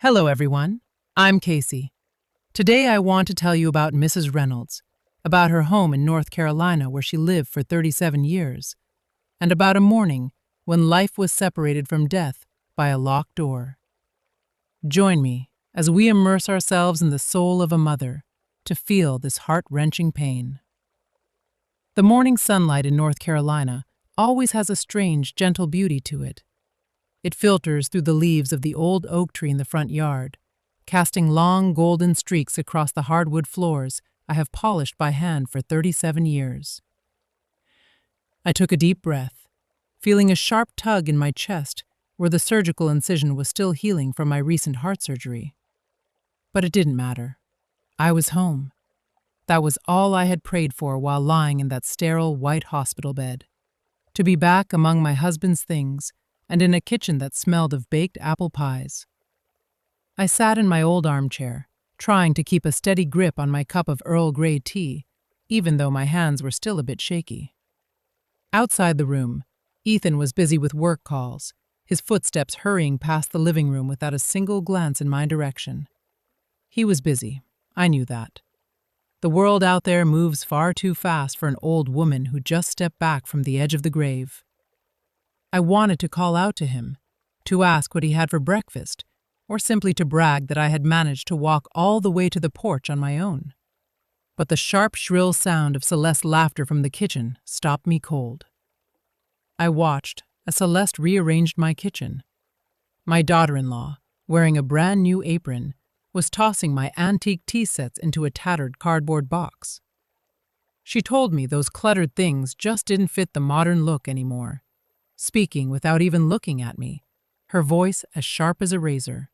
Hello, everyone. I'm Casey. Today I want to tell you about Mrs. Reynolds, about her home in North Carolina where she lived for 37 years, and about a morning when life was separated from death by a locked door. Join me as we immerse ourselves in the soul of a mother to feel this heart-wrenching pain. The morning sunlight in North Carolina always has a strange, gentle beauty to it. It filters through the leaves of the old oak tree in the front yard, casting long golden streaks across the hardwood floors I have polished by hand for 37 years. I took a deep breath, feeling a sharp tug in my chest where the surgical incision was still healing from my recent heart surgery. But it didn't matter. I was home. That was all I had prayed for while lying in that sterile white hospital bed. To be back among my husband's things and in a kitchen that smelled of baked apple pies. I sat in my old armchair, trying to keep a steady grip on my cup of Earl Grey tea, even though my hands were still a bit shaky. Outside the room, Ethan was busy with work calls, his footsteps hurrying past the living room without a single glance in my direction. He was busy. I knew that. The world out there moves far too fast for an old woman who just stepped back from the edge of the grave. I wanted to call out to him, to ask what he had for breakfast, or simply to brag that I had managed to walk all the way to the porch on my own. But the sharp, shrill sound of Celeste's laughter from the kitchen stopped me cold. I watched as Celeste rearranged my kitchen. My daughter-in-law, wearing a brand new apron, was tossing my antique tea sets into a tattered cardboard box. She told me those cluttered things just didn't fit the modern look anymore, speaking without even looking at me, her voice as sharp as a razor.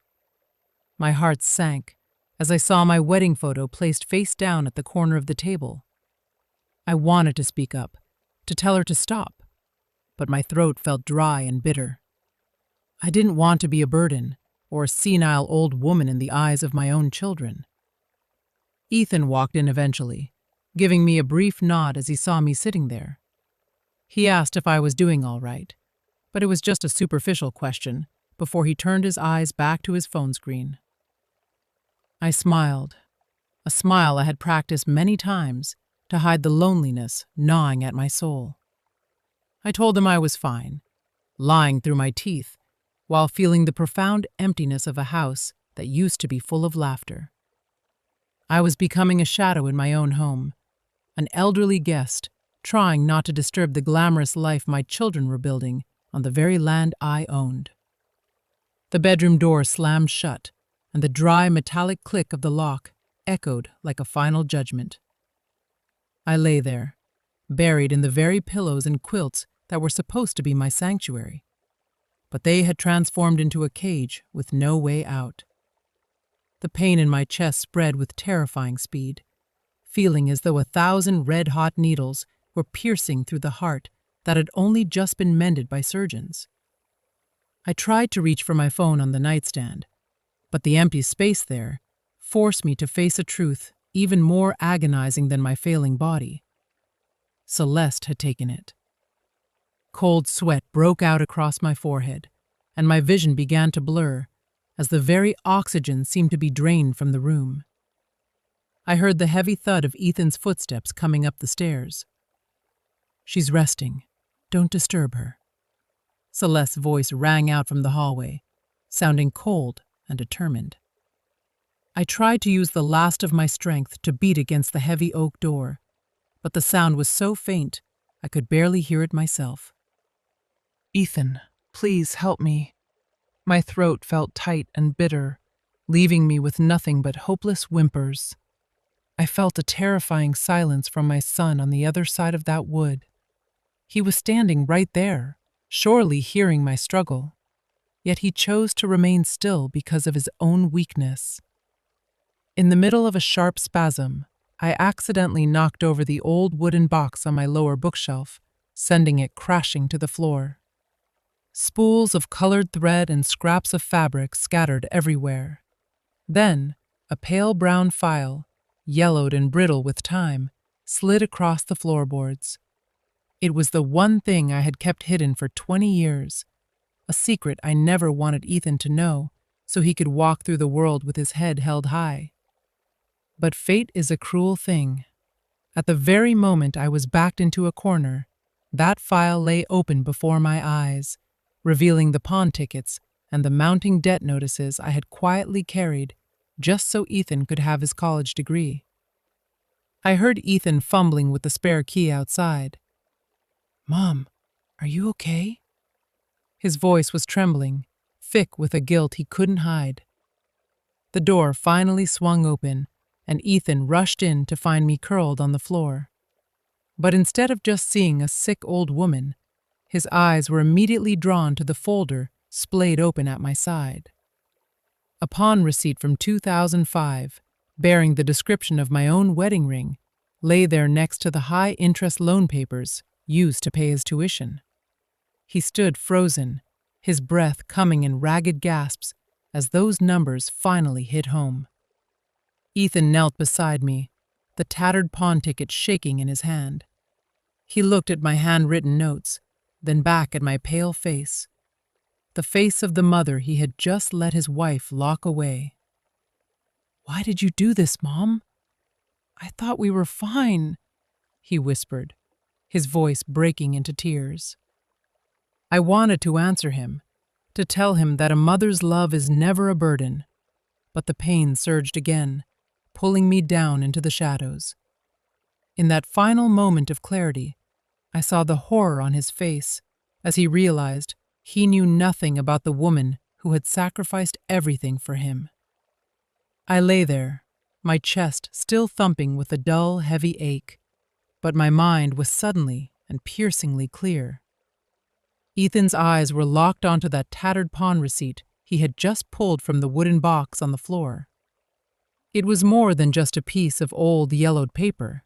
My heart sank as I saw my wedding photo placed face down at the corner of the table. I wanted to speak up, to tell her to stop, but my throat felt dry and bitter. I didn't want to be a burden or a senile old woman in the eyes of my own children. Ethan walked in eventually, giving me a brief nod as he saw me sitting there. He asked if I was doing all right, but it was just a superficial question before he turned his eyes back to his phone screen. I smiled, a smile I had practiced many times to hide the loneliness gnawing at my soul. I told him I was fine, lying through my teeth while feeling the profound emptiness of a house that used to be full of laughter. I was becoming a shadow in my own home, an elderly guest trying not to disturb the glamorous life my children were building on the very land I owned. The bedroom door slammed shut, and the dry metallic click of the lock echoed like a final judgment. I lay there, buried in the very pillows and quilts that were supposed to be my sanctuary, but they had transformed into a cage with no way out. The pain in my chest spread with terrifying speed, feeling as though 1,000 red-hot needles were piercing through the heart that had only just been mended by surgeons. I tried to reach for my phone on the nightstand, but the empty space there forced me to face a truth even more agonizing than my failing body. Celeste had taken it. Cold sweat broke out across my forehead, and my vision began to blur as the very oxygen seemed to be drained from the room. I heard the heavy thud of Ethan's footsteps coming up the stairs. "She's resting. Don't disturb her." Celeste's voice rang out from the hallway, sounding cold and determined. I tried to use the last of my strength to beat against the heavy oak door, but the sound was so faint I could barely hear it myself. "Ethan, please help me." My throat felt tight and bitter, leaving me with nothing but hopeless whimpers. I felt a terrifying silence from my son on the other side of that wood. He was standing right there, surely hearing my struggle, yet he chose to remain still because of his own weakness. In the middle of a sharp spasm, I accidentally knocked over the old wooden box on my lower bookshelf, sending it crashing to the floor. Spools of colored thread and scraps of fabric scattered everywhere. Then, a pale brown file, yellowed and brittle with time, slid across the floorboards. It was the one thing I had kept hidden for 20 years, a secret I never wanted Ethan to know, so he could walk through the world with his head held high. But fate is a cruel thing. At the very moment I was backed into a corner, that file lay open before my eyes, revealing the pawn tickets and the mounting debt notices I had quietly carried just so Ethan could have his college degree. I heard Ethan fumbling with the spare key outside. "Mom, are you okay?" His voice was trembling, thick with a guilt he couldn't hide. The door finally swung open, and Ethan rushed in to find me curled on the floor. But instead of just seeing a sick old woman, his eyes were immediately drawn to the folder splayed open at my side. A pawn receipt from 2005, bearing the description of my own wedding ring, lay there next to the high-interest loan papers used to pay his tuition. He stood frozen, his breath coming in ragged gasps as those numbers finally hit home. Ethan knelt beside me, the tattered pawn ticket shaking in his hand. He looked at my handwritten notes, then back at my pale face, the face of the mother he had just let his wife lock away. "Why did you do this, Mom? I thought we were fine," he whispered, his voice breaking into tears. I wanted to answer him, to tell him that a mother's love is never a burden, but the pain surged again, pulling me down into the shadows. In that final moment of clarity, I saw the horror on his face as he realized he knew nothing about the woman who had sacrificed everything for him. I lay there, my chest still thumping with a dull, heavy ache, but my mind was suddenly and piercingly clear. Ethan's eyes were locked onto that tattered pawn receipt he had just pulled from the wooden box on the floor. It was more than just a piece of old, yellowed paper.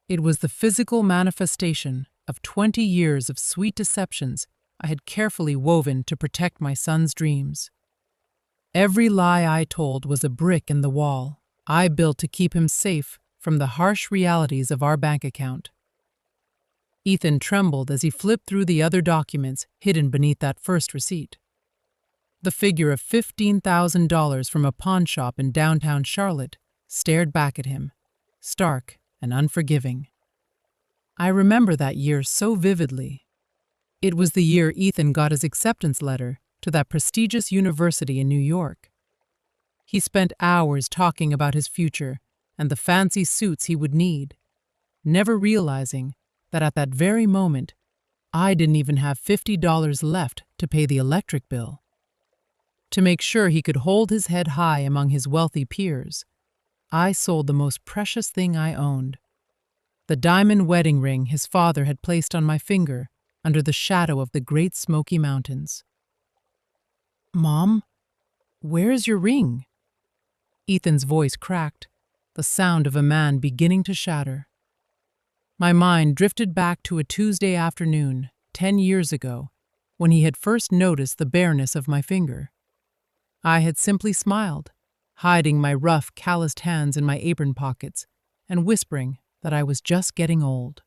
It was the physical manifestation of 20 years of sweet deceptions I had carefully woven to protect my son's dreams. Every lie I told was a brick in the wall I built to keep him safe from the harsh realities of our bank account. Ethan trembled as he flipped through the other documents hidden beneath that first receipt. The figure of $15,000 from a pawn shop in downtown Charlotte stared back at him, stark and unforgiving. I remember that year so vividly. It was the year Ethan got his acceptance letter to that prestigious university in New York. He spent hours talking about his future and the fancy suits he would need, never realizing that at that very moment, I didn't even have $50 left to pay the electric bill. To make sure he could hold his head high among his wealthy peers, I sold the most precious thing I owned, the diamond wedding ring his father had placed on my finger under the shadow of the Great Smoky Mountains. "Mom, where's your ring?" Ethan's voice cracked, the sound of a man beginning to shatter. My mind drifted back to a Tuesday afternoon, 10 years ago, when he had first noticed the bareness of my finger. I had simply smiled, hiding my rough, calloused hands in my apron pockets and whispering that I was just getting old.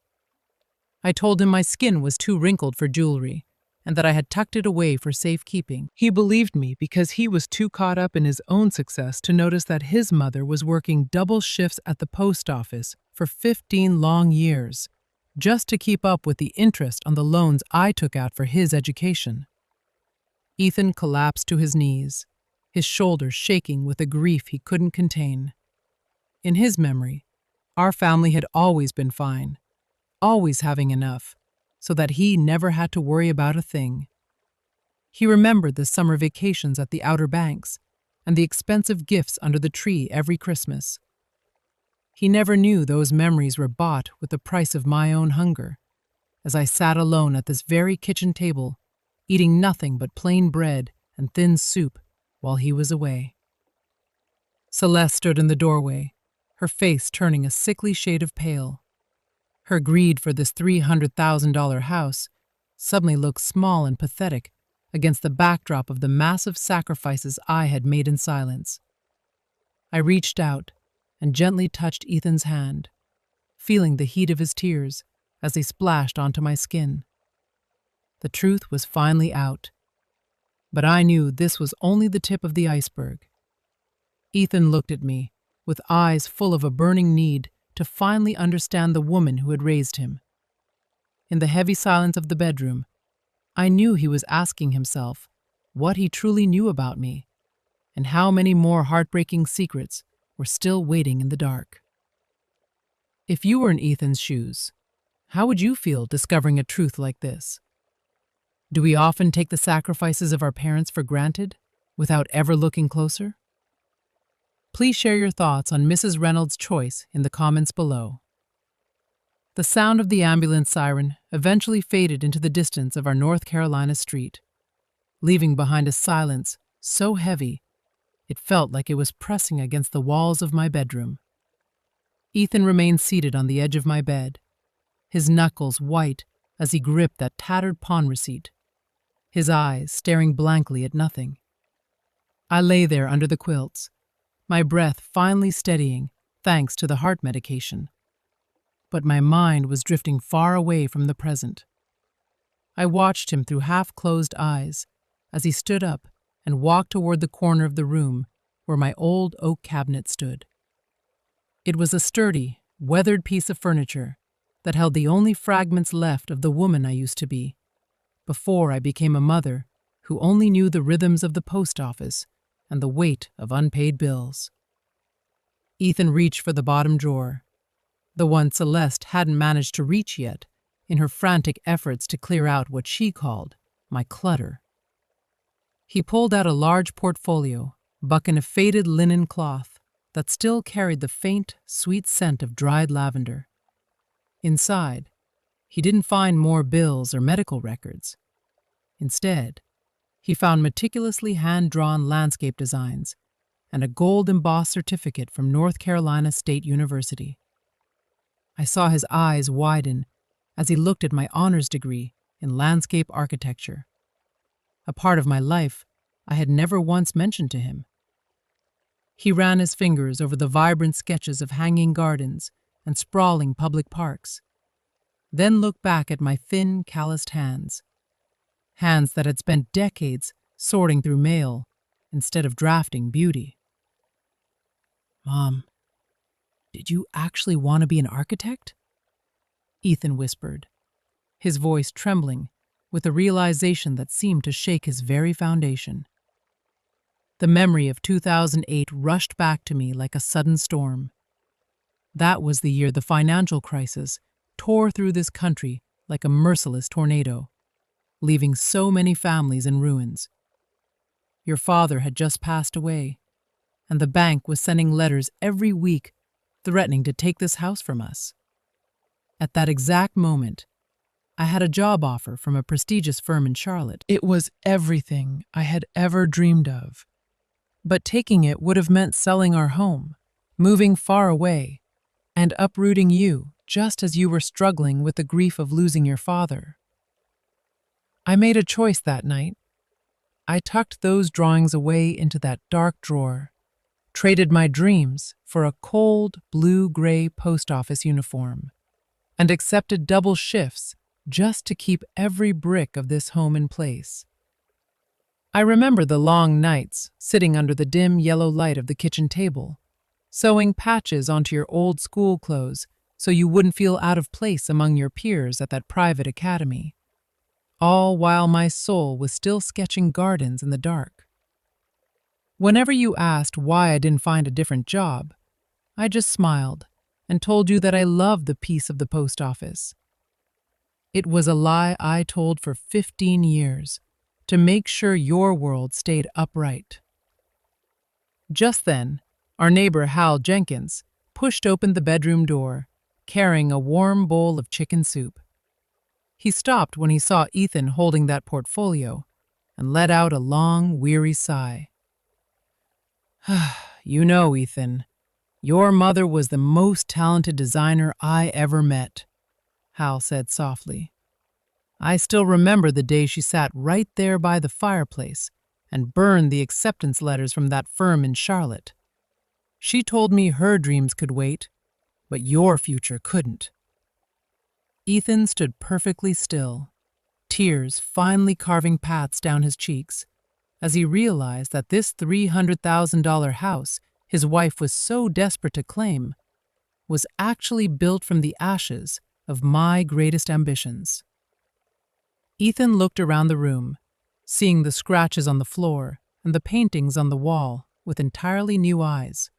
I told him my skin was too wrinkled for jewelry and that I had tucked it away for safekeeping. He believed me because he was too caught up in his own success to notice that his mother was working double shifts at the post office for 15 long years, just to keep up with the interest on the loans I took out for his education. Ethan collapsed to his knees, his shoulders shaking with a grief he couldn't contain. In his memory, our family had always been fine, always having enough, so that he never had to worry about a thing. He remembered the summer vacations at the Outer Banks and the expensive gifts under the tree every Christmas. He never knew those memories were bought with the price of my own hunger, as I sat alone at this very kitchen table, eating nothing but plain bread and thin soup while he was away. Celeste stood in the doorway, her face turning a sickly shade of pale. Her greed for this $300,000 house suddenly looked small and pathetic against the backdrop of the massive sacrifices I had made in silence. I reached out and gently touched Ethan's hand, feeling the heat of his tears as they splashed onto my skin. The truth was finally out. But I knew this was only the tip of the iceberg. Ethan looked at me, with eyes full of a burning need to finally understand the woman who had raised him. In the heavy silence of the bedroom, I knew he was asking himself what he truly knew about me, and how many more heartbreaking secrets were still waiting in the dark. If you were in Ethan's shoes, how would you feel discovering a truth like this? Do we often take the sacrifices of our parents for granted without ever looking closer? Please share your thoughts on Mrs. Reynolds' choice in the comments below. The sound of the ambulance siren eventually faded into the distance of our North Carolina street, leaving behind a silence so heavy it felt like it was pressing against the walls of my bedroom. Ethan remained seated on the edge of my bed, his knuckles white as he gripped that tattered pawn receipt, his eyes staring blankly at nothing. I lay there under the quilts, my breath finally steadying thanks to the heart medication. But my mind was drifting far away from the present. I watched him through half-closed eyes as he stood up and walked toward the corner of the room where my old oak cabinet stood. It was a sturdy, weathered piece of furniture that held the only fragments left of the woman I used to be, before I became a mother who only knew the rhythms of the post office and the weight of unpaid bills. Ethan reached for the bottom drawer, the one Celeste hadn't managed to reach yet in her frantic efforts to clear out what she called my clutter. He pulled out a large portfolio, buck in a faded linen cloth that still carried the faint, sweet scent of dried lavender. Inside, he didn't find more bills or medical records. Instead, he found meticulously hand-drawn landscape designs and a gold-embossed certificate from North Carolina State University. I saw his eyes widen as he looked at my honors degree in landscape architecture, a part of my life I had never once mentioned to him. He ran his fingers over the vibrant sketches of hanging gardens and sprawling public parks, then looked back at my thin, calloused hands that had spent decades sorting through mail instead of drafting beauty. "Mom, did you actually want to be an architect?" Ethan whispered, his voice trembling with a realization that seemed to shake his very foundation. The memory of 2008 rushed back to me like a sudden storm. That was the year the financial crisis tore through this country like a merciless tornado, leaving so many families in ruins. Your father had just passed away, and the bank was sending letters every week threatening to take this house from us. At that exact moment, I had a job offer from a prestigious firm in Charlotte. It was everything I had ever dreamed of. But taking it would have meant selling our home, moving far away, and uprooting you just as you were struggling with the grief of losing your father. I made a choice that night. I tucked those drawings away into that dark drawer, traded my dreams for a cold, blue-gray post office uniform, and accepted double shifts just to keep every brick of this home in place. I remember the long nights sitting under the dim yellow light of the kitchen table, sewing patches onto your old school clothes so you wouldn't feel out of place among your peers at that private academy, all while my soul was still sketching gardens in the dark. Whenever you asked why I didn't find a different job, I just smiled and told you that I loved the peace of the post office. It was a lie I told for 15 years to make sure your world stayed upright. Just then, our neighbor Hal Jenkins pushed open the bedroom door, carrying a warm bowl of chicken soup. He stopped when he saw Ethan holding that portfolio and let out a long, weary sigh. "You know, Ethan, your mother was the most talented designer I ever met," Hal said softly. "I still remember the day she sat right there by the fireplace and burned the acceptance letters from that firm in Charlotte. She told me her dreams could wait, but your future couldn't." Ethan stood perfectly still, tears finally carving paths down his cheeks, as he realized that this $300,000 house his wife was so desperate to claim was actually built from the ashes of my greatest ambitions. Ethan looked around the room, seeing the scratches on the floor and the paintings on the wall with entirely new eyes.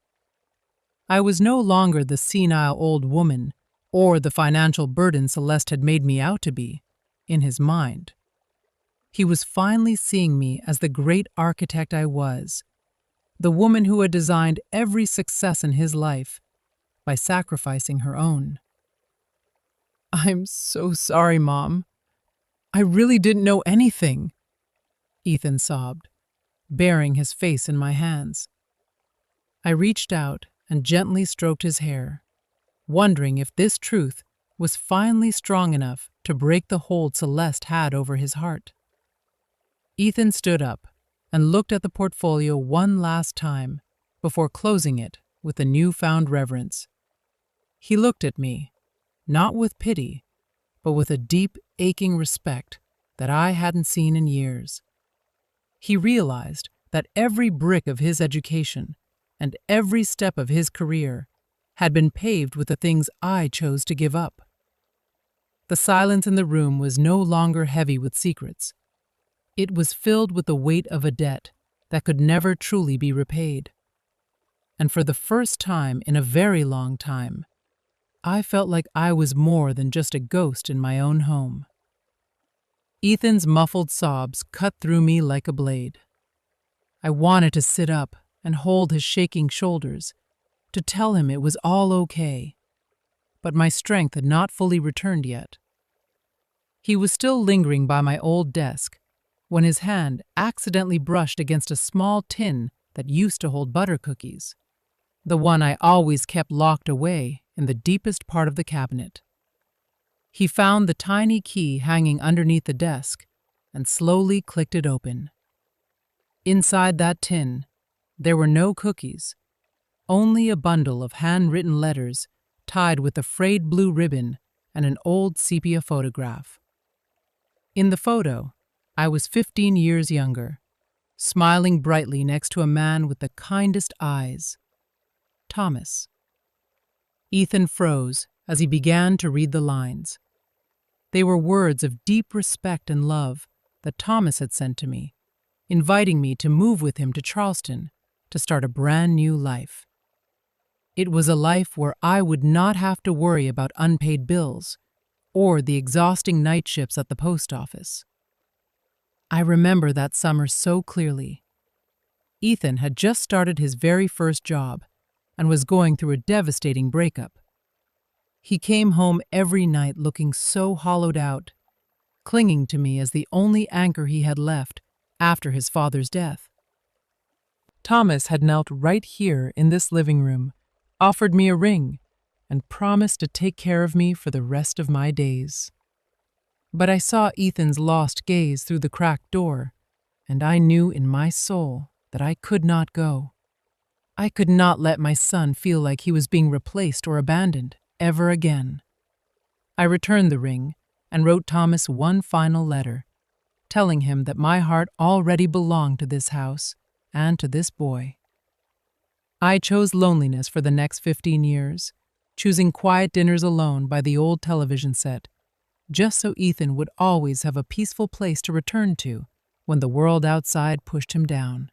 I was no longer the senile old woman or the financial burden Celeste had made me out to be, in his mind. He was finally seeing me as the great architect I was, the woman who had designed every success in his life by sacrificing her own. "I'm so sorry, Mom. I really didn't know anything," Ethan sobbed, burying his face in my hands. I reached out and gently stroked his hair, wondering if this truth was finally strong enough to break the hold Celeste had over his heart. Ethan stood up and looked at the portfolio one last time before closing it with a newfound reverence. He looked at me, not with pity, but with a deep, aching respect that I hadn't seen in years. He realized that every brick of his education and every step of his career had been paved with the things I chose to give up. The silence in the room was no longer heavy with secrets. It was filled with the weight of a debt that could never truly be repaid. And for the first time in a very long time, I felt like I was more than just a ghost in my own home. Ethan's muffled sobs cut through me like a blade. I wanted to sit up and hold his shaking shoulders, to tell him it was all okay, but my strength had not fully returned yet. He was still lingering by my old desk when his hand accidentally brushed against a small tin that used to hold butter cookies, the one I always kept locked away in the deepest part of the cabinet. He found the tiny key hanging underneath the desk and slowly clicked it open. Inside that tin, there were no cookies, only a bundle of handwritten letters tied with a frayed blue ribbon and an old sepia photograph. In the photo, I was 15 years younger, smiling brightly next to a man with the kindest eyes, Thomas. Ethan froze as he began to read the lines. They were words of deep respect and love that Thomas had sent to me, inviting me to move with him to Charleston to start a brand new life. It was a life where I would not have to worry about unpaid bills or the exhausting night shifts at the post office. I remember that summer so clearly. Ethan had just started his very first job and was going through a devastating breakup. He came home every night looking so hollowed out, clinging to me as the only anchor he had left after his father's death. Thomas had knelt right here in this living room, offered me a ring, and promised to take care of me for the rest of my days. But I saw Ethan's lost gaze through the cracked door, and I knew in my soul that I could not go. I could not let my son feel like he was being replaced or abandoned ever again. I returned the ring and wrote Thomas one final letter, telling him that my heart already belonged to this house and to this boy. I chose loneliness for the next 15 years, choosing quiet dinners alone by the old television set, just so Ethan would always have a peaceful place to return to when the world outside pushed him down.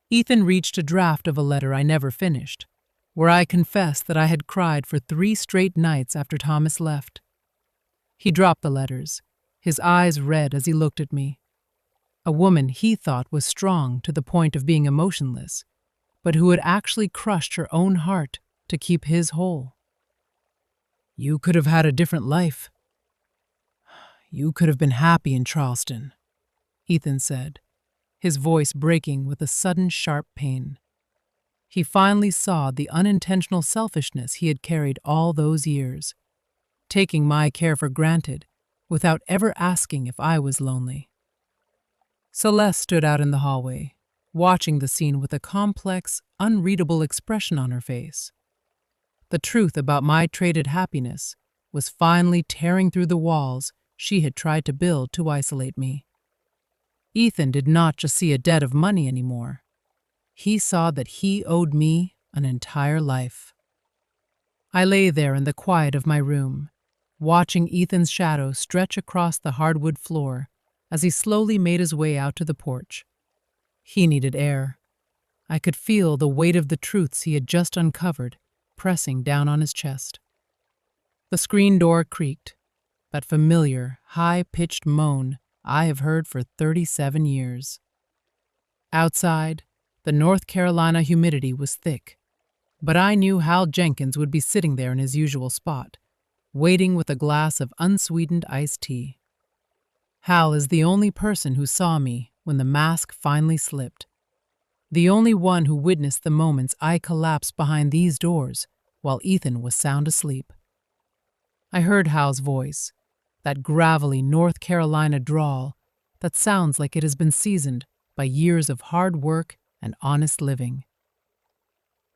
Ethan reached a draft of a letter I never finished, where I confessed that I had cried for 3 straight nights after Thomas left. He dropped the letters, his eyes red as he looked at me. A woman he thought was strong to the point of being emotionless, but who had actually crushed her own heart to keep his whole. "You could have had a different life. You could have been happy in Charleston," Ethan said, his voice breaking with a sudden sharp pain. He finally saw the unintentional selfishness he had carried all those years, taking my care for granted without ever asking if I was lonely. Celeste stood out in the hallway, watching the scene with a complex, unreadable expression on her face. The truth about my traded happiness was finally tearing through the walls she had tried to build to isolate me. Ethan did not just see a debt of money anymore. He saw that he owed me an entire life. I lay there in the quiet of my room, watching Ethan's shadow stretch across the hardwood floor as he slowly made his way out to the porch. He needed air. I could feel the weight of the truths he had just uncovered pressing down on his chest. The screen door creaked, that familiar, high-pitched moan I have heard for 37 years. Outside, the North Carolina humidity was thick, but I knew Hal Jenkins would be sitting there in his usual spot, waiting with a glass of unsweetened iced tea. Hal is the only person who saw me when the mask finally slipped, the only one who witnessed the moments I collapsed behind these doors while Ethan was sound asleep. I heard Hal's voice, that gravelly North Carolina drawl that sounds like it has been seasoned by years of hard work and honest living.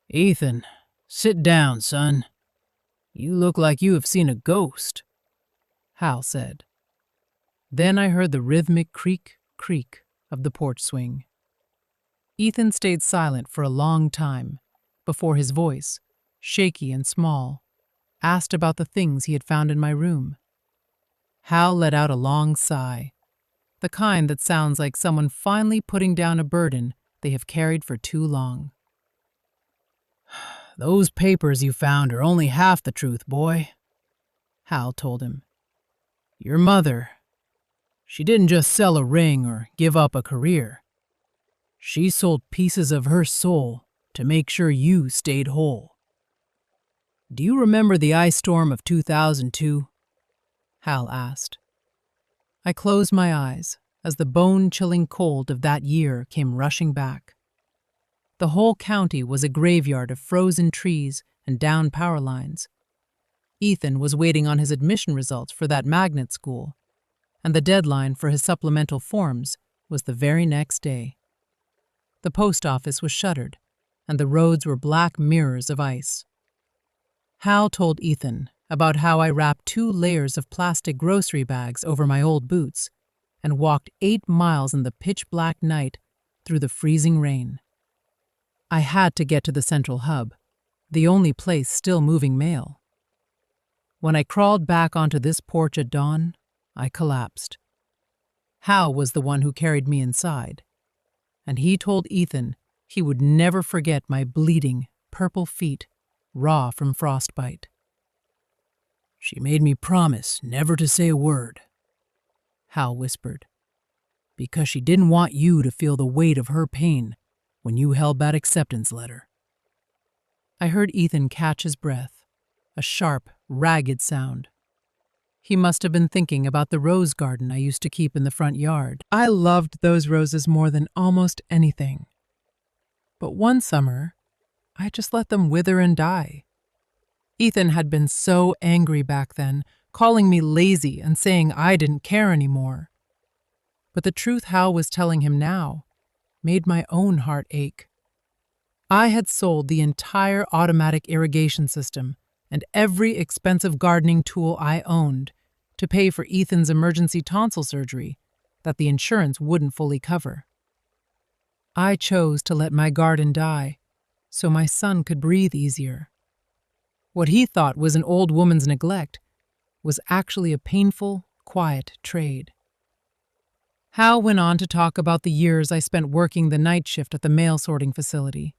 "Ethan, sit down, son. You look like you have seen a ghost," Hal said. Then I heard the rhythmic creak, creak of the porch swing. Ethan stayed silent for a long time before his voice, shaky and small, asked about the things he had found in my room. Hal let out a long sigh, the kind that sounds like someone finally putting down a burden they have carried for too long. "Those papers you found are only half the truth, boy," Hal told him. "Your mother, she didn't just sell a ring or give up a career. She sold pieces of her soul to make sure you stayed whole. Do you remember the ice storm of 2002? Hal asked. I closed my eyes as the bone-chilling cold of that year came rushing back. The whole county was a graveyard of frozen trees and downed power lines. Ethan was waiting on his admission results for that magnet school, and the deadline for his supplemental forms was the very next day. The post office was shuttered, and the roads were black mirrors of ice. Hal told Ethan about how I wrapped 2 layers of plastic grocery bags over my old boots and walked 8 miles in the pitch-black night through the freezing rain. I had to get to the central hub, the only place still moving mail. When I crawled back onto this porch at dawn, I collapsed. Hal was the one who carried me inside, and he told Ethan he would never forget my bleeding, purple feet, raw from frostbite. "She made me promise never to say a word," Hal whispered, "because she didn't want you to feel the weight of her pain when you held that acceptance letter." I heard Ethan catch his breath, a sharp, ragged sound. He must have been thinking about the rose garden I used to keep in the front yard. I loved those roses more than almost anything. But one summer, I just let them wither and die. Ethan had been so angry back then, calling me lazy and saying I didn't care anymore. But the truth Hal was telling him now made my own heart ache. I had sold the entire automatic irrigation system and every expensive gardening tool I owned to pay for Ethan's emergency tonsil surgery that the insurance wouldn't fully cover. I chose to let my garden die so my son could breathe easier. What he thought was an old woman's neglect was actually a painful, quiet trade. Hal went on to talk about the years I spent working the night shift at the mail sorting facility.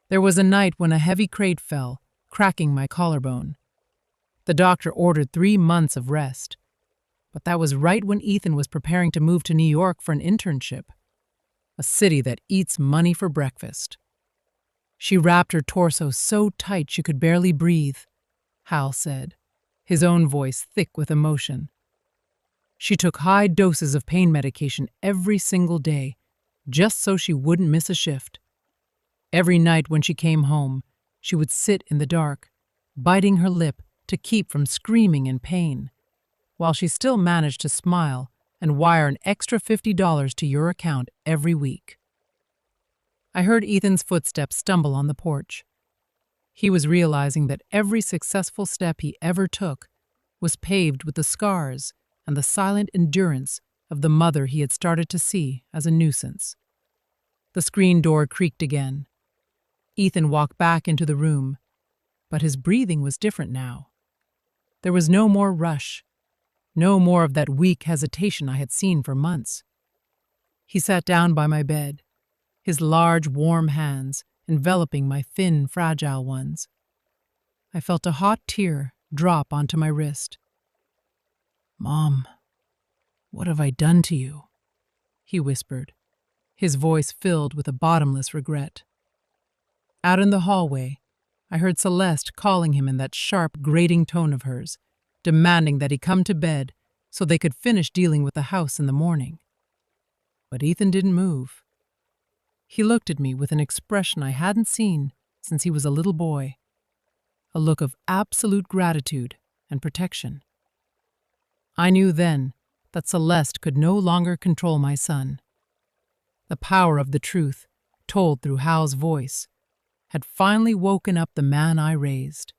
There was a night when a heavy crate fell, cracking my collarbone. The doctor ordered 3 months of rest, but that was right when Ethan was preparing to move to New York for an internship, a city that eats money for breakfast. She wrapped her torso so tight she could barely breathe, Hal said, his own voice thick with emotion. She took high doses of pain medication every single day, just so she wouldn't miss a shift. Every night when she came home, she would sit in the dark, biting her lip to keep from screaming in pain, while she still managed to smile and wire an extra $50 to your account every week. I heard Ethan's footsteps stumble on the porch. He was realizing that every successful step he ever took was paved with the scars and the silent endurance of the mother he had started to see as a nuisance. The screen door creaked again. Ethan walked back into the room, but his breathing was different now. There was no more rush, no more of that weak hesitation I had seen for months. He sat down by my bed, his large, warm hands enveloping my thin, fragile ones. I felt a hot tear drop onto my wrist. "Mom, what have I done to you?" he whispered, his voice filled with a bottomless regret. Out in the hallway, I heard Celeste calling him in that sharp, grating tone of hers, demanding that he come to bed so they could finish dealing with the house in the morning. But Ethan didn't move. He looked at me with an expression I hadn't seen since he was a little boy, a look of absolute gratitude and protection. I knew then that Celeste could no longer control my son. The power of the truth, told through Hal's voice, had finally woken up the man I raised.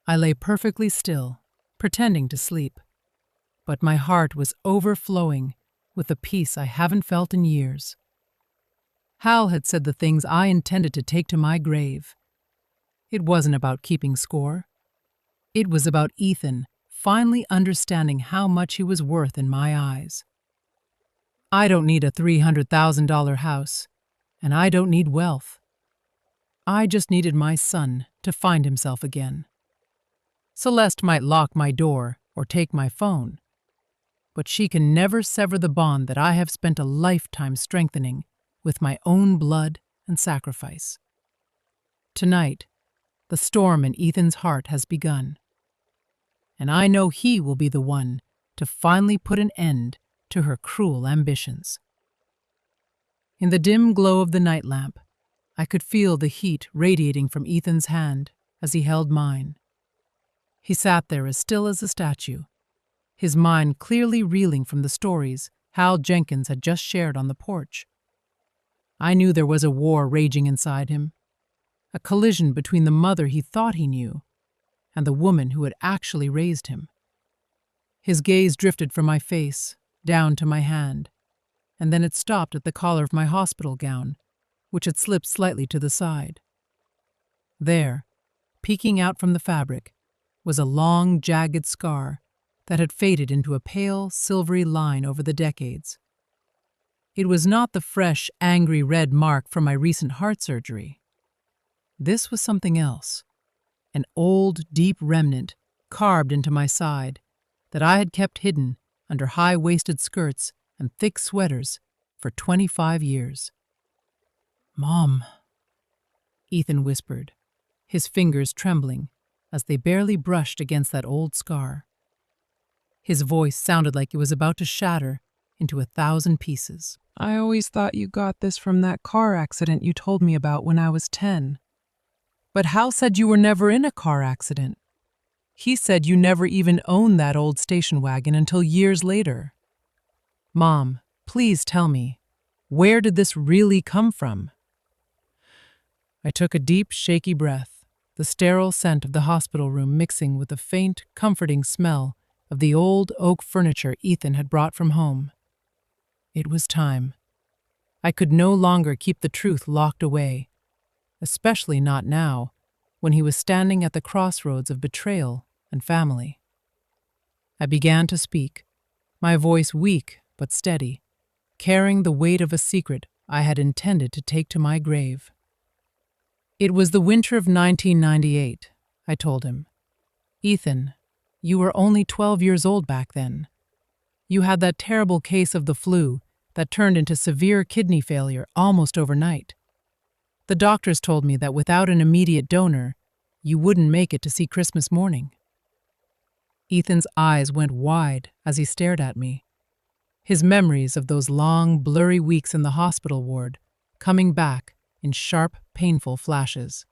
I lay perfectly still, pretending to sleep, but my heart was overflowing with a peace I haven't felt in years. Hal had said the things I intended to take to my grave. It wasn't about keeping score. It was about Ethan finally understanding how much he was worth in my eyes. I don't need a $300,000 house, and I don't need wealth. I just needed my son to find himself again. Celeste might lock my door or take my phone, but she can never sever the bond that I have spent a lifetime strengthening with my own blood and sacrifice. Tonight, the storm in Ethan's heart has begun, and I know he will be the one to finally put an end to her cruel ambitions. In the dim glow of the night lamp, I could feel the heat radiating from Ethan's hand as he held mine. He sat there as still as a statue, his mind clearly reeling from the stories Hal Jenkins had just shared on the porch. I knew there was a war raging inside him, a collision between the mother he thought he knew and the woman who had actually raised him. His gaze drifted from my face down to my hand, and then it stopped at the collar of my hospital gown, which had slipped slightly to the side. There, peeking out from the fabric, was a long, jagged scar that had faded into a pale, silvery line over the decades. It was not the fresh, angry red mark from my recent heart surgery. This was something else, an old, deep remnant carved into my side that I had kept hidden under high-waisted skirts and thick sweaters for 25 years. "Mom," Ethan whispered, his fingers trembling as they barely brushed against that old scar. His voice sounded like it was about to shatter into 1,000 pieces. "I always thought you got this from that car accident you told me about when I was 10. But Hal said you were never in a car accident. He said you never even owned that old station wagon until years later. Mom, please tell me, where did this really come from?" I took a deep, shaky breath, the sterile scent of the hospital room mixing with the faint, comforting smell of the old oak furniture Ethan had brought from home. It was time. I could no longer keep the truth locked away, especially not now, when he was standing at the crossroads of betrayal and family. I began to speak, my voice weak but steady, carrying the weight of a secret I had intended to take to my grave. "It was the winter of 1998, I told him. Ethan, you were only 12 years old back then. You had that terrible case of the flu that turned into severe kidney failure almost overnight. The doctors told me that without an immediate donor, you wouldn't make it to see Christmas morning." Ethan's eyes went wide as he stared at me, his memories of those long, blurry weeks in the hospital ward coming back in sharp, painful flashes.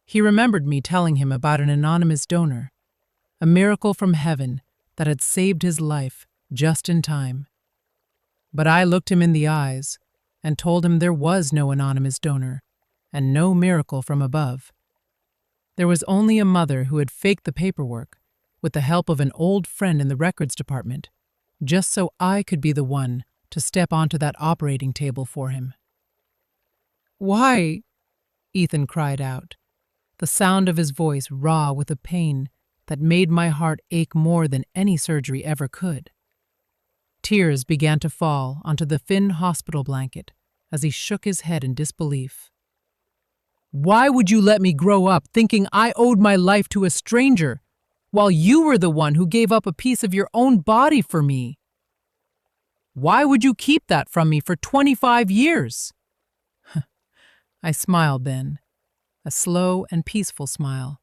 He remembered me telling him about an anonymous donor, a miracle from heaven that had saved his life just in time. But I looked him in the eyes and told him there was no anonymous donor and no miracle from above. There was only a mother who had faked the paperwork with the help of an old friend in the records department, just so I could be the one to step onto that operating table for him. "Why?" Ethan cried out, the sound of his voice raw with a pain that made my heart ache more than any surgery ever could. Tears began to fall onto the thin hospital blanket as he shook his head in disbelief. "Why would you let me grow up thinking I owed my life to a stranger, while you were the one who gave up a piece of your own body for me? Why would you keep that from me for 25 years? I smiled then, a slow and peaceful smile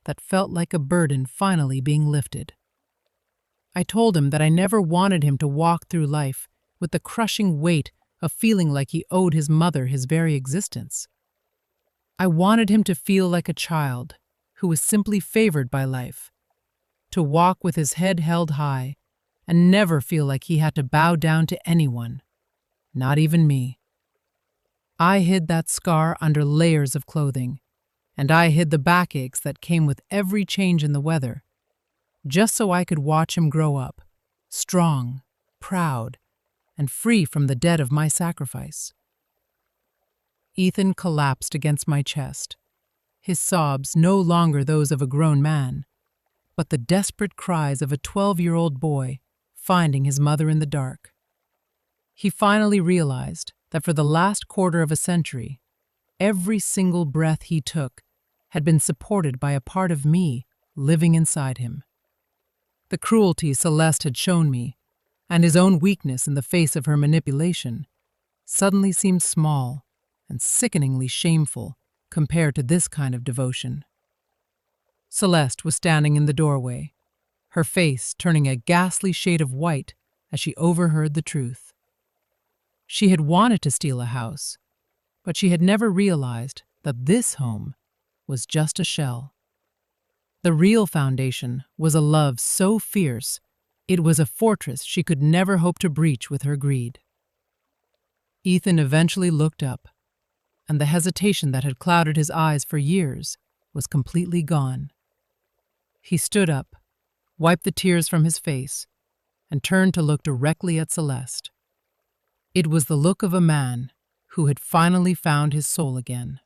that felt like a burden finally being lifted. I told him that I never wanted him to walk through life with the crushing weight of feeling like he owed his mother his very existence. I wanted him to feel like a child who was simply favored by life, to walk with his head held high and never feel like he had to bow down to anyone, not even me. I hid that scar under layers of clothing, and I hid the backaches that came with every change in the weather, just so I could watch him grow up, strong, proud, and free from the debt of my sacrifice. Ethan collapsed against my chest, his sobs no longer those of a grown man, but the desperate cries of a 12-year-old boy finding his mother in the dark. He finally realized that for the last quarter of a century, every single breath he took had been supported by a part of me living inside him. The cruelty Celeste had shown me, and his own weakness in the face of her manipulation, suddenly seemed small and sickeningly shameful compared to this kind of devotion. Celeste was standing in the doorway, her face turning a ghastly shade of white as she overheard the truth. She had wanted to steal a house, but she had never realized that this home was just a shell. The real foundation was a love so fierce it was a fortress she could never hope to breach with her greed. Ethan eventually looked up, and the hesitation that had clouded his eyes for years was completely gone. He stood up, wiped the tears from his face, and turned to look directly at Celeste. It was the look of a man who had finally found his soul again.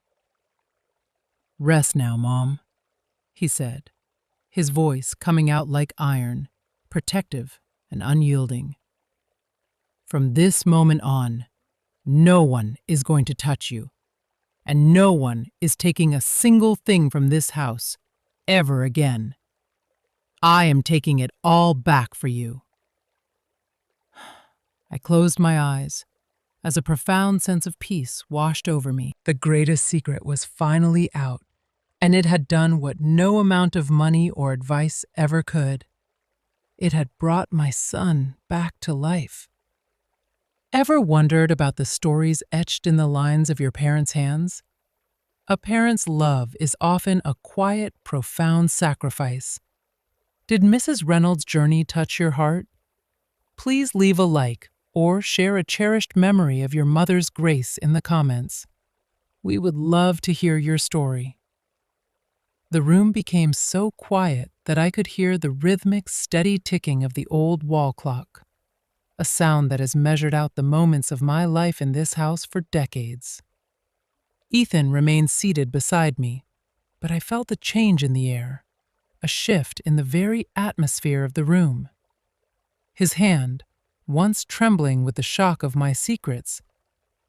"Rest now, Mom," he said, his voice coming out like iron, protective and unyielding. "From this moment on, no one is going to touch you, and no one is taking a single thing from this house ever again. I am taking it all back for you." I closed my eyes as a profound sense of peace washed over me. The greatest secret was finally out, and it had done what no amount of money or advice ever could. It had brought my son back to life. Ever wondered about the stories etched in the lines of your parents' hands? A parent's love is often a quiet, profound sacrifice. Did Mrs. Reynolds' journey touch your heart? Please leave a like or share a cherished memory of your mother's grace in the comments. We would love to hear your story. The room became so quiet that I could hear the rhythmic, steady ticking of the old wall clock, a sound that has measured out the moments of my life in this house for decades. Ethan remained seated beside me, but I felt a change in the air, a shift in the very atmosphere of the room. His hand, once trembling with the shock of my secrets,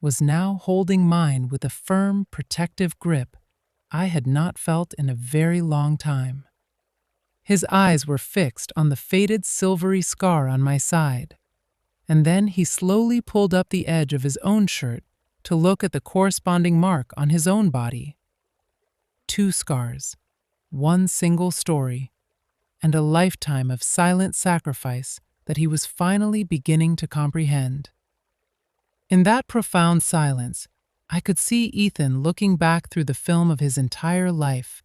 was now holding mine with a firm, protective grip I had not felt in a very long time. His eyes were fixed on the faded silvery scar on my side, and then he slowly pulled up the edge of his own shirt to look at the corresponding mark on his own body. 2 scars, 1 single story, and a lifetime of silent sacrifice that he was finally beginning to comprehend. In that profound silence, I could see Ethan looking back through the film of his entire life,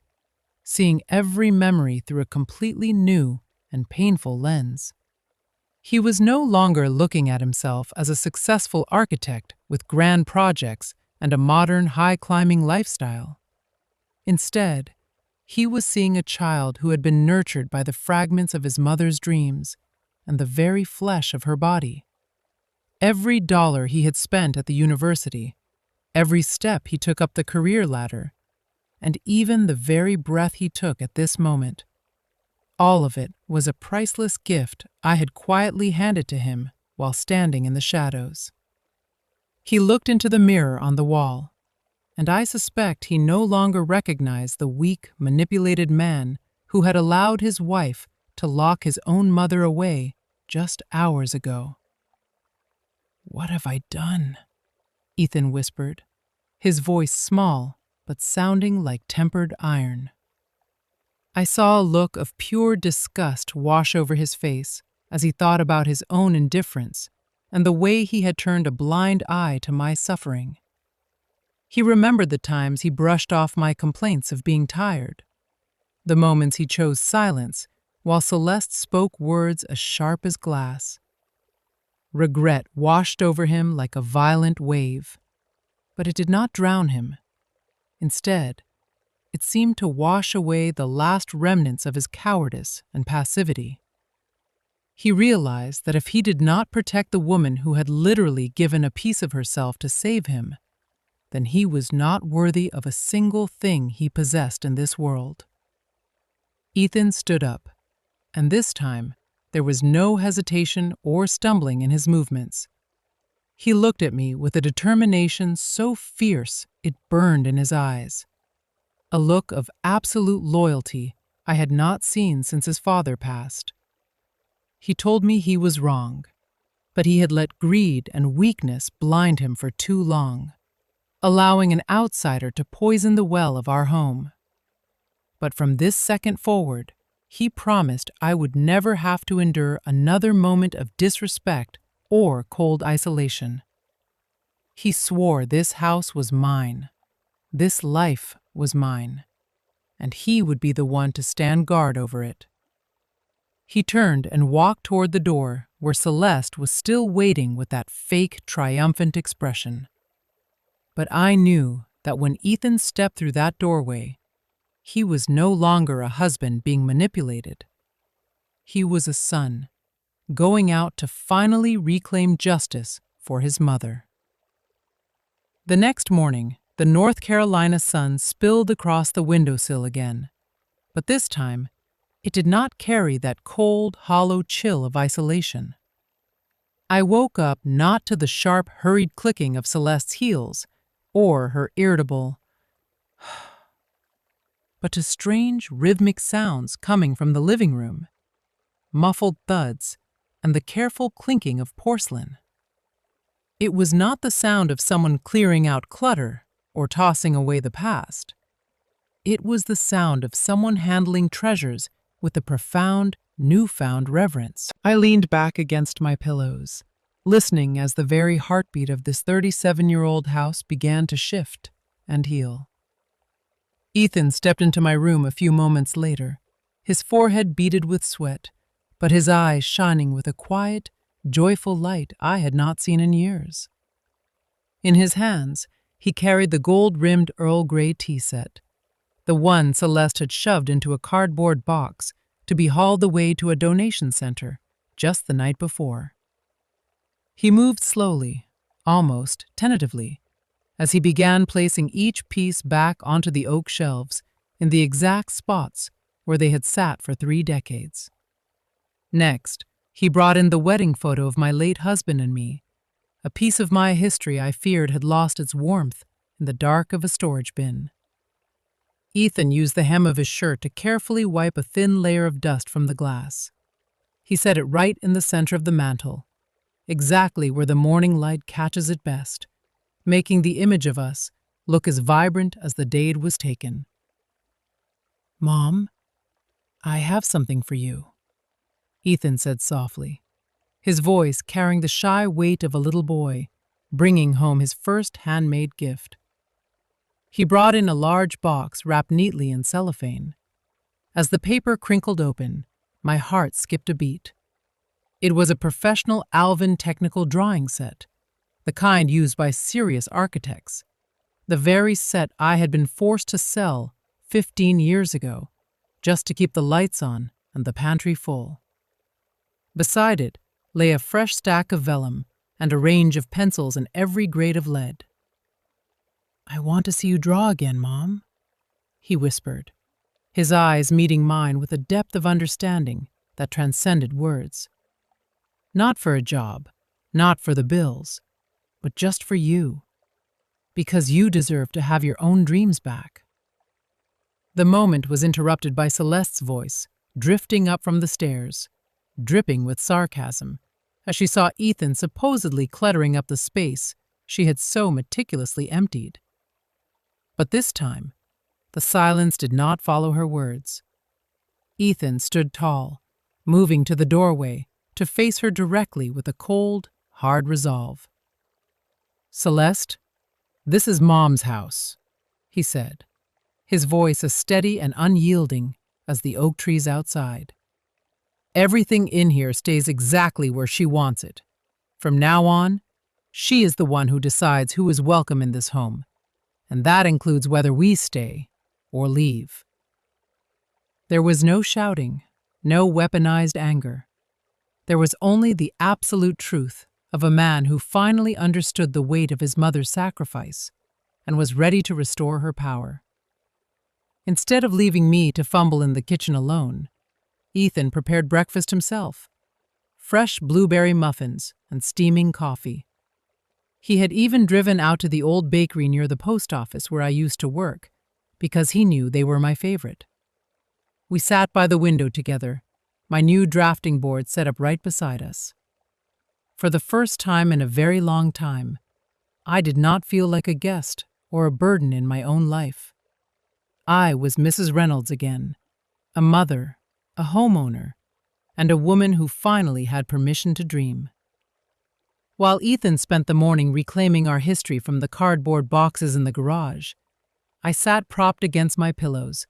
seeing every memory through a completely new and painful lens. He was no longer looking at himself as a successful architect with grand projects and a modern, high-climbing lifestyle. Instead, he was seeing a child who had been nurtured by the fragments of his mother's dreams and the very flesh of her body. Every dollar he had spent at the university, every step he took up the career ladder, and even the very breath he took at this moment, all of it was a priceless gift I had quietly handed to him while standing in the shadows. He looked into the mirror on the wall, and I suspect he no longer recognized the weak, manipulated man who had allowed his wife to lock his own mother away just hours ago. "What have I done?" Ethan whispered, his voice small but sounding like tempered iron. I saw a look of pure disgust wash over his face as he thought about his own indifference and the way he had turned a blind eye to my suffering. He remembered the times he brushed off my complaints of being tired, the moments he chose silence while Celeste spoke words as sharp as glass. Regret washed over him like a violent wave, but it did not drown him. Instead, it seemed to wash away the last remnants of his cowardice and passivity. He realized that if he did not protect the woman who had literally given a piece of herself to save him, then he was not worthy of a single thing he possessed in this world. Ethan stood up, and this time there was no hesitation or stumbling in his movements. He looked at me with a determination so fierce it burned in his eyes, a look of absolute loyalty I had not seen since his father passed. He told me he was wrong, but he had let greed and weakness blind him for too long, allowing an outsider to poison the well of our home. But from this second forward, he promised I would never have to endure another moment of disrespect or cold isolation. He swore this house was mine, this life was mine, and he would be the one to stand guard over it. He turned and walked toward the door where Celeste was still waiting with that fake, triumphant expression. But I knew that when Ethan stepped through that doorway, he was no longer a husband being manipulated. He was a son, going out to finally reclaim justice for his mother. The next morning, the North Carolina sun spilled across the windowsill again, but this time, it did not carry that cold, hollow chill of isolation. I woke up not to the sharp, hurried clicking of Celeste's heels or her irritable but to strange, rhythmic sounds coming from the living room, muffled thuds, and the careful clinking of porcelain. It was not the sound of someone clearing out clutter or tossing away the past. It was the sound of someone handling treasures with a profound, newfound reverence. I leaned back against my pillows, listening as the very heartbeat of this 37-year-old house began to shift and heal. Ethan stepped into my room a few moments later, his forehead beaded with sweat, but his eyes shining with a quiet, joyful light I had not seen in years. In his hands, he carried the gold-rimmed Earl Grey tea set, the one Celeste had shoved into a cardboard box to be hauled away to a donation center just the night before. He moved slowly, almost tentatively, as he began placing each piece back onto the oak shelves in the exact spots where they had sat for 3 decades. Next, he brought in the wedding photo of my late husband and me, a piece of my history I feared had lost its warmth in the dark of a storage bin. Ethan used the hem of his shirt to carefully wipe a thin layer of dust from the glass. He set it right in the center of the mantel, exactly where the morning light catches it best, making the image of us look as vibrant as the day it was taken. "Mom, I have something for you," Ethan said softly, his voice carrying the shy weight of a little boy, bringing home his first handmade gift. He brought in a large box wrapped neatly in cellophane. As the paper crinkled open, my heart skipped a beat. It was a professional Alvin technical drawing set, the kind used by serious architects, the very set I had been forced to sell 15 years ago, just to keep the lights on and the pantry full. Beside it lay a fresh stack of vellum and a range of pencils in every grade of lead. "I want to see you draw again, Mom," he whispered, his eyes meeting mine with a depth of understanding that transcended words. Not for a job, not for the bills, but just for you. Because you deserve to have your own dreams back. The moment was interrupted by Celeste's voice, drifting up from the stairs, dripping with sarcasm, as she saw Ethan supposedly cluttering up the space she had so meticulously emptied. But this time, the silence did not follow her words. Ethan stood tall, moving to the doorway to face her directly with a cold, hard resolve. "Celeste, this is Mom's house," he said, his voice as steady and unyielding as the oak trees outside. "Everything in here stays exactly where she wants it. From now on, she is the one who decides who is welcome in this home, and that includes whether we stay or leave." There was no shouting, no weaponized anger. There was only the absolute truth of a man who finally understood the weight of his mother's sacrifice and was ready to restore her power. Instead of leaving me to fumble in the kitchen alone, Ethan prepared breakfast himself, fresh blueberry muffins and steaming coffee. He had even driven out to the old bakery near the post office where I used to work, because he knew they were my favorite. We sat by the window together, my new drafting board set up right beside us. For the first time in a very long time, I did not feel like a guest or a burden in my own life. I was Mrs. Reynolds again, a mother, a homeowner, and a woman who finally had permission to dream. While Ethan spent the morning reclaiming our history from the cardboard boxes in the garage, I sat propped against my pillows,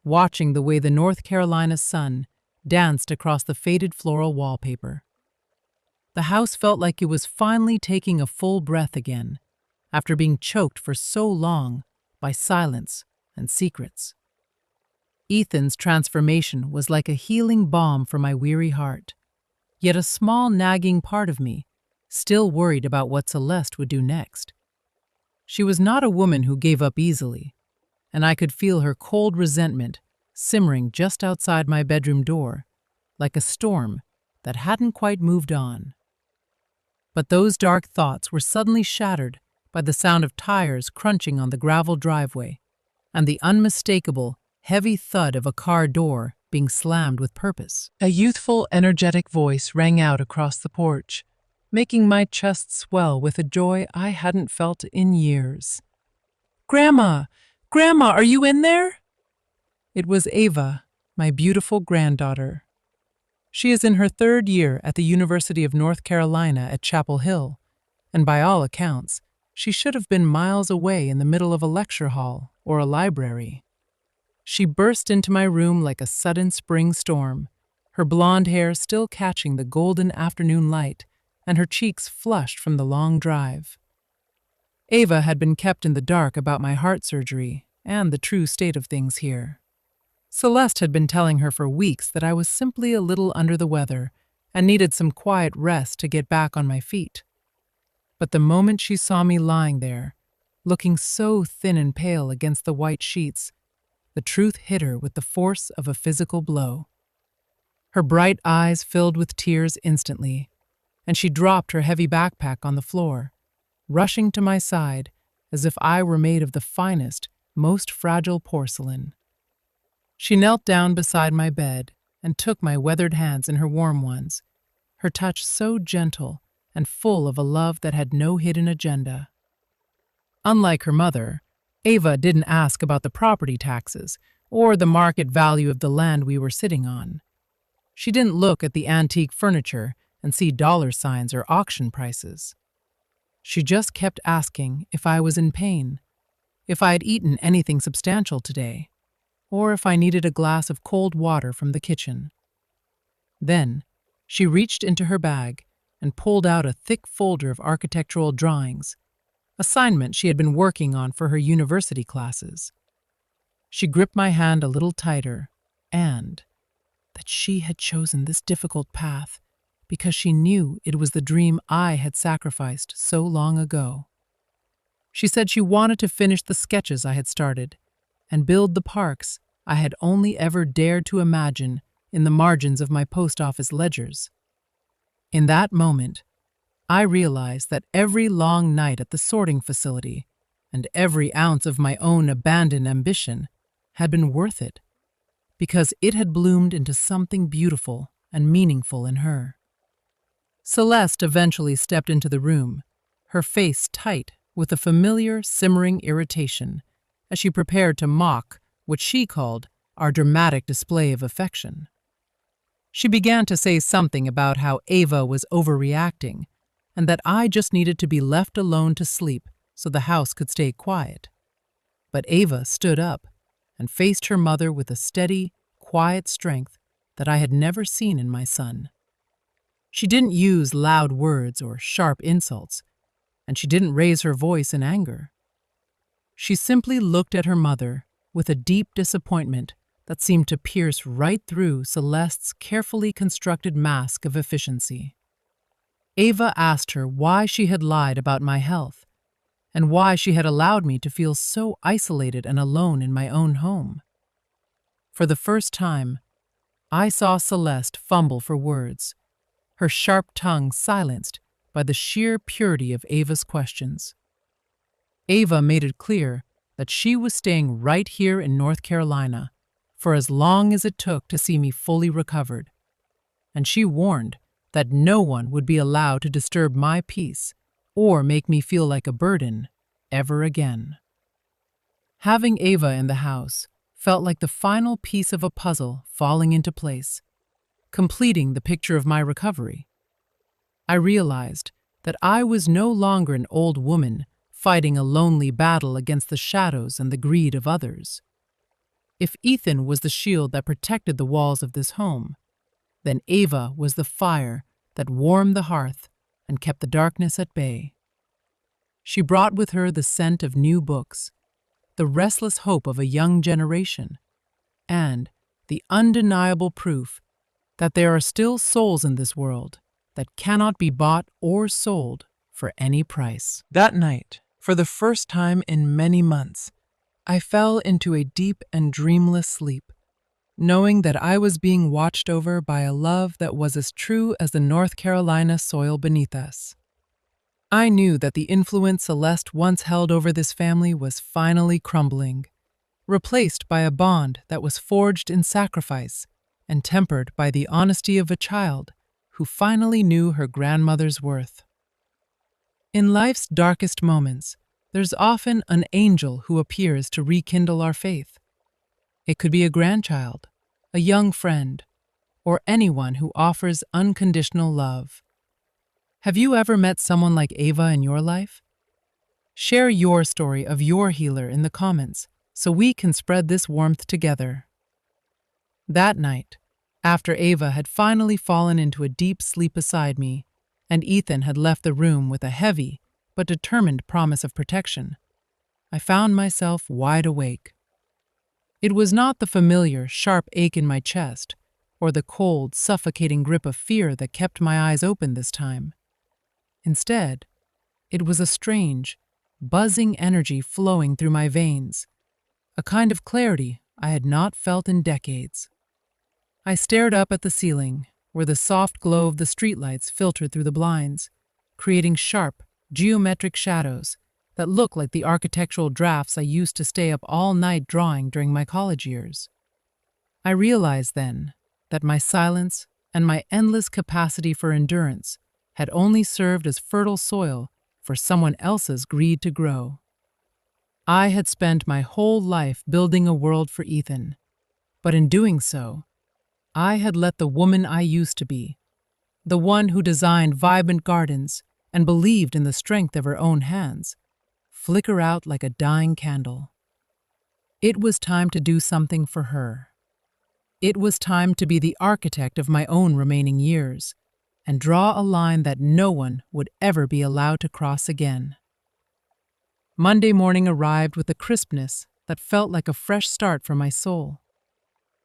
watching the way the North Carolina sun danced across the faded floral wallpaper. The house felt like it was finally taking a full breath again, after being choked for so long by silence and secrets. Ethan's transformation was like a healing balm for my weary heart, yet a small nagging part of me still worried about what Celeste would do next. She was not a woman who gave up easily, and I could feel her cold resentment simmering just outside my bedroom door, like a storm that hadn't quite moved on. But those dark thoughts were suddenly shattered by the sound of tires crunching on the gravel driveway and the unmistakable, heavy thud of a car door being slammed with purpose. A youthful, energetic voice rang out across the porch, making my chest swell with a joy I hadn't felt in years. "Grandma! Grandma, are you in there?" It was Ava, my beautiful granddaughter. She is in her 3rd year at the University of North Carolina at Chapel Hill, and by all accounts, she should have been miles away in the middle of a lecture hall or a library. She burst into my room like a sudden spring storm, her blonde hair still catching the golden afternoon light and her cheeks flushed from the long drive. Ava had been kept in the dark about my heart surgery and the true state of things here. Celeste had been telling her for weeks that I was simply a little under the weather and needed some quiet rest to get back on my feet. But the moment she saw me lying there, looking so thin and pale against the white sheets, the truth hit her with the force of a physical blow. Her bright eyes filled with tears instantly, and she dropped her heavy backpack on the floor, rushing to my side as if I were made of the finest, most fragile porcelain. She knelt down beside my bed and took my weathered hands in her warm ones, her touch so gentle and full of a love that had no hidden agenda. Unlike her mother, Ava didn't ask about the property taxes or the market value of the land we were sitting on. She didn't look at the antique furniture and see dollar signs or auction prices. She just kept asking if I was in pain, if I had eaten anything substantial today, or if I needed a glass of cold water from the kitchen. Then, she reached into her bag and pulled out a thick folder of architectural drawings, assignment she had been working on for her university classes. She gripped my hand a little tighter, and that she had chosen this difficult path because she knew it was the dream I had sacrificed so long ago. She said she wanted to finish the sketches I had started and build the parks I had only ever dared to imagine in the margins of my post office ledgers. In that moment, I realized that every long night at the sorting facility and every ounce of my own abandoned ambition had been worth it, because it had bloomed into something beautiful and meaningful in her. Celeste eventually stepped into the room, her face tight with a familiar, simmering irritation, as she prepared to mock what she called our dramatic display of affection. She began to say something about how Ava was overreacting and that I just needed to be left alone to sleep so the house could stay quiet. But Ava stood up and faced her mother with a steady, quiet strength that I had never seen in my son. She didn't use loud words or sharp insults, and she didn't raise her voice in anger. She simply looked at her mother with a deep disappointment that seemed to pierce right through Celeste's carefully constructed mask of efficiency. Ava asked her why she had lied about my health and why she had allowed me to feel so isolated and alone in my own home. For the first time, I saw Celeste fumble for words, her sharp tongue silenced by the sheer purity of Ava's questions. Ava made it clear that she was staying right here in North Carolina for as long as it took to see me fully recovered, and she warned that no one would be allowed to disturb my peace or make me feel like a burden ever again. Having Ava in the house felt like the final piece of a puzzle falling into place, completing the picture of my recovery. I realized that I was no longer an old woman fighting a lonely battle against the shadows and the greed of others. If Ethan was the shield that protected the walls of this home, then Ava was the fire that warmed the hearth and kept the darkness at bay. She brought with her the scent of new books, the restless hope of a young generation, and the undeniable proof that there are still souls in this world that cannot be bought or sold for any price. That night, for the first time in many months, I fell into a deep and dreamless sleep, knowing that I was being watched over by a love that was as true as the North Carolina soil beneath us. I knew that the influence Celeste once held over this family was finally crumbling, replaced by a bond that was forged in sacrifice and tempered by the honesty of a child who finally knew her grandmother's worth. In life's darkest moments, there's often an angel who appears to rekindle our faith. It could be a grandchild, a young friend, or anyone who offers unconditional love. Have you ever met someone like Ava in your life? Share your story of your healer in the comments so we can spread this warmth together. That night, after Ava had finally fallen into a deep sleep beside me, and Ethan had left the room with a heavy but determined promise of protection, I found myself wide awake. It was not the familiar, sharp ache in my chest or the cold, suffocating grip of fear that kept my eyes open this time. Instead, it was a strange, buzzing energy flowing through my veins, a kind of clarity I had not felt in decades. I stared up at the ceiling, where the soft glow of the streetlights filtered through the blinds, creating sharp, geometric shadows that looked like the architectural drafts I used to stay up all night drawing during my college years. I realized then that my silence and my endless capacity for endurance had only served as fertile soil for someone else's greed to grow. I had spent my whole life building a world for Ethan, but in doing so, I had let the woman I used to be, the one who designed vibrant gardens and believed in the strength of her own hands, flicker out like a dying candle. It was time to do something for her. It was time to be the architect of my own remaining years and draw a line that no one would ever be allowed to cross again. Monday morning arrived with a crispness that felt like a fresh start for my soul.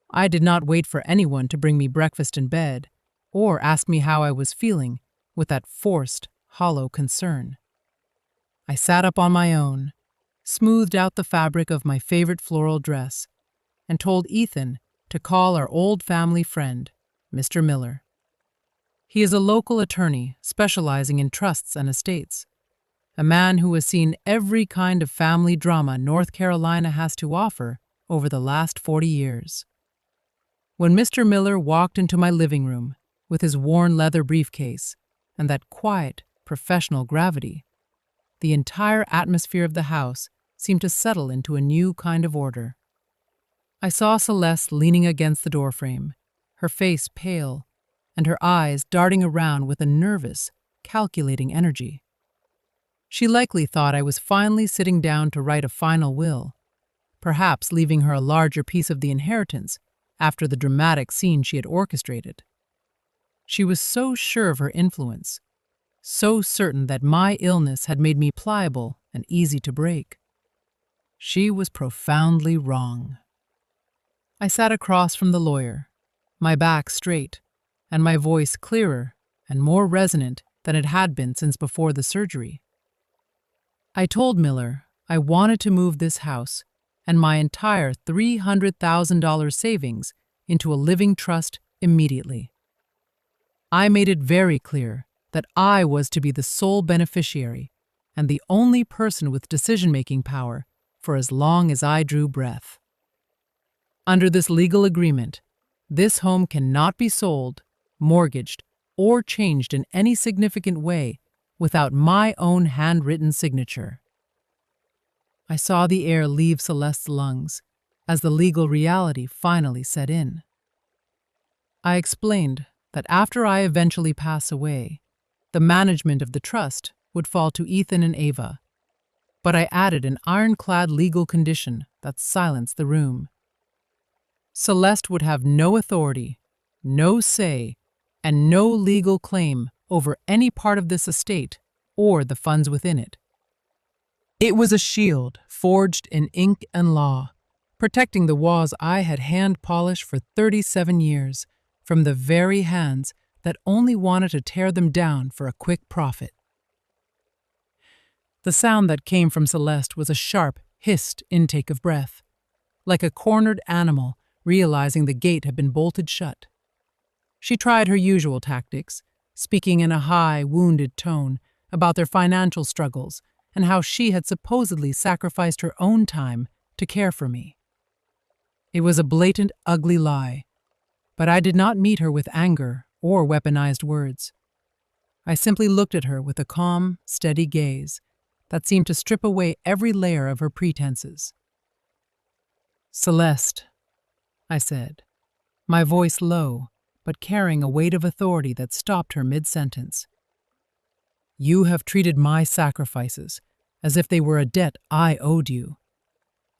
I did not wait for anyone to bring me breakfast in bed, or ask me how I was feeling with that forced, hollow concern. I sat up on my own, smoothed out the fabric of my favorite floral dress, and told Ethan to call our old family friend, Mr. Miller. He is a local attorney specializing in trusts and estates, a man who has seen every kind of family drama North Carolina has to offer over the last 40 years. When Mr. Miller walked into my living room with his worn leather briefcase and that quiet, professional gravity, the entire atmosphere of the house seemed to settle into a new kind of order. I saw Celeste leaning against the doorframe, her face pale, and her eyes darting around with a nervous, calculating energy. She likely thought I was finally sitting down to write a final will, perhaps leaving her a larger piece of the inheritance after the dramatic scene she had orchestrated. She was so sure of her influence, so certain that my illness had made me pliable and easy to break. She was profoundly wrong. I sat across from the lawyer, my back straight, and my voice clearer and more resonant than it had been since before the surgery. I told Miller I wanted to move this house and my entire $300,000 savings into a living trust immediately. I made it very clear that I was to be the sole beneficiary and the only person with decision-making power for as long as I drew breath. Under this legal agreement, this home cannot be sold, mortgaged, or changed in any significant way without my own handwritten signature. I saw the air leave Celeste's lungs as the legal reality finally set in. I explained that after I eventually pass away, the management of the trust would fall to Ethan and Ava, but I added an ironclad legal condition that silenced the room. Celeste would have no authority, no say, and no legal claim over any part of this estate or the funds within it. It was a shield forged in ink and law, protecting the walls I had hand-polished for 37 years from the very hands that only wanted to tear them down for a quick profit. The sound that came from Celeste was a sharp, hissed intake of breath, like a cornered animal realizing the gate had been bolted shut. She tried her usual tactics, speaking in a high, wounded tone about their financial struggles and how she had supposedly sacrificed her own time to care for me. It was a blatant, ugly lie, but I did not meet her with anger or weaponized words. I simply looked at her with a calm, steady gaze that seemed to strip away every layer of her pretenses. "Celeste," I said, my voice low, but carrying a weight of authority that stopped her mid-sentence. "You have treated my sacrifices as if they were a debt I owed you,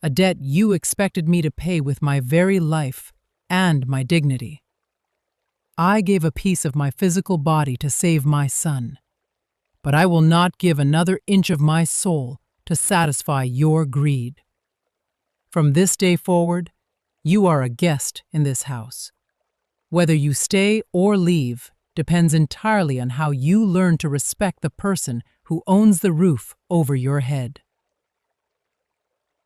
a debt you expected me to pay with my very life and my dignity. I gave a piece of my physical body to save my son, but I will not give another inch of my soul to satisfy your greed. From this day forward, you are a guest in this house. Whether you stay or leave depends entirely on how you learn to respect the person who owns the roof over your head."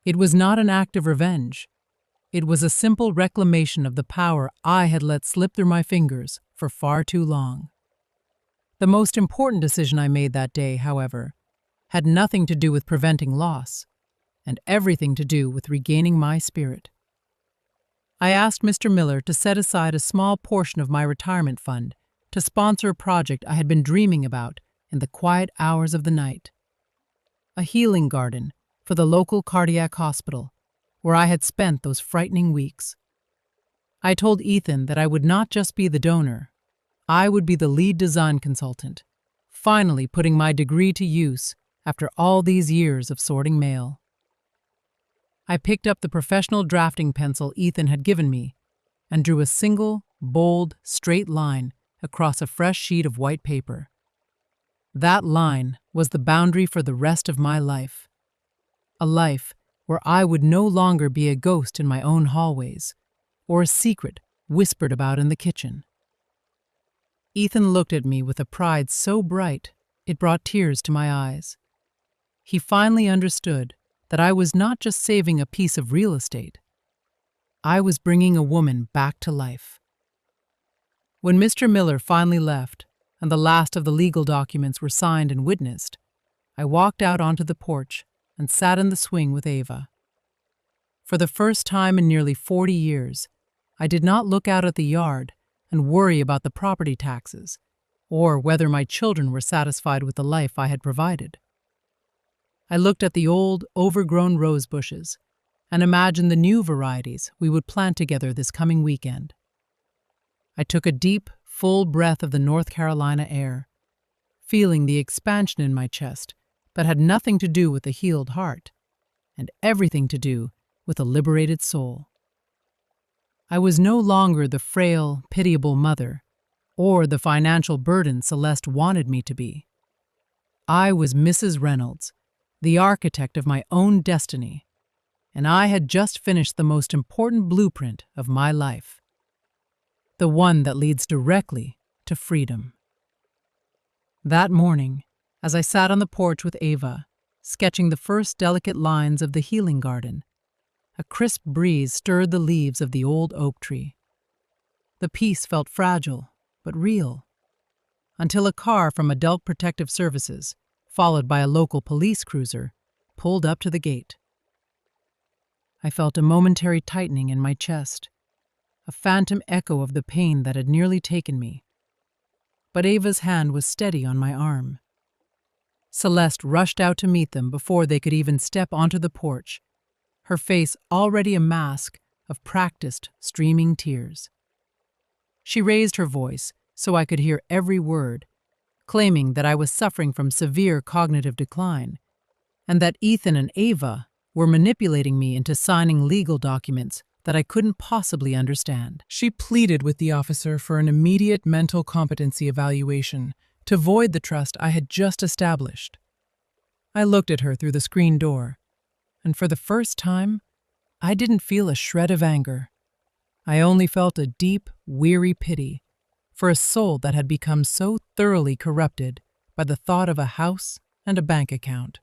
It was not an act of revenge. It was a simple reclamation of the power I had let slip through my fingers for far too long. The most important decision I made that day, however, had nothing to do with preventing loss, and everything to do with regaining my spirit. I asked Mr. Miller to set aside a small portion of my retirement fund to sponsor a project I had been dreaming about in the quiet hours of the night. A healing garden for the local cardiac hospital, where I had spent those frightening weeks. I told Ethan that I would not just be the donor, I would be the lead design consultant, finally putting my degree to use after all these years of sorting mail. I picked up the professional drafting pencil Ethan had given me and drew a single, bold, straight line across a fresh sheet of white paper. That line was the boundary for the rest of my life. A life where I would no longer be a ghost in my own hallways, or a secret whispered about in the kitchen. Ethan looked at me with a pride so bright it brought tears to my eyes. He finally understood that I was not just saving a piece of real estate. I was bringing a woman back to life. When Mr. Miller finally left and the last of the legal documents were signed and witnessed, I walked out onto the porch and sat in the swing with Ava. For the first time in nearly 40 years, I did not look out at the yard and worry about the property taxes or whether my children were satisfied with the life I had provided. I looked at the old, overgrown rose bushes and imagined the new varieties we would plant together this coming weekend. I took a deep, full breath of the North Carolina air, feeling the expansion in my chest that had nothing to do with a healed heart and everything to do with a liberated soul. I was no longer the frail, pitiable mother or the financial burden Celeste wanted me to be. I was Mrs. Reynolds, the architect of my own destiny, and I had just finished the most important blueprint of my life, the one that leads directly to freedom. That morning, as I sat on the porch with Ava, sketching the first delicate lines of the healing garden, a crisp breeze stirred the leaves of the old oak tree. The peace felt fragile, but real, until a car from Adult Protective Services, followed by a local police cruiser, pulled up to the gate. I felt a momentary tightening in my chest, a phantom echo of the pain that had nearly taken me. But Ava's hand was steady on my arm. Celeste rushed out to meet them before they could even step onto the porch, her face already a mask of practiced, streaming tears. She raised her voice so I could hear every word, claiming that I was suffering from severe cognitive decline, and that Ethan and Ava were manipulating me into signing legal documents that I couldn't possibly understand. She pleaded with the officer for an immediate mental competency evaluation to void the trust I had just established. I looked at her through the screen door, and for the first time, I didn't feel a shred of anger. I only felt a deep, weary pity for a soul that had become so thoroughly corrupted by the thought of a house and a bank account.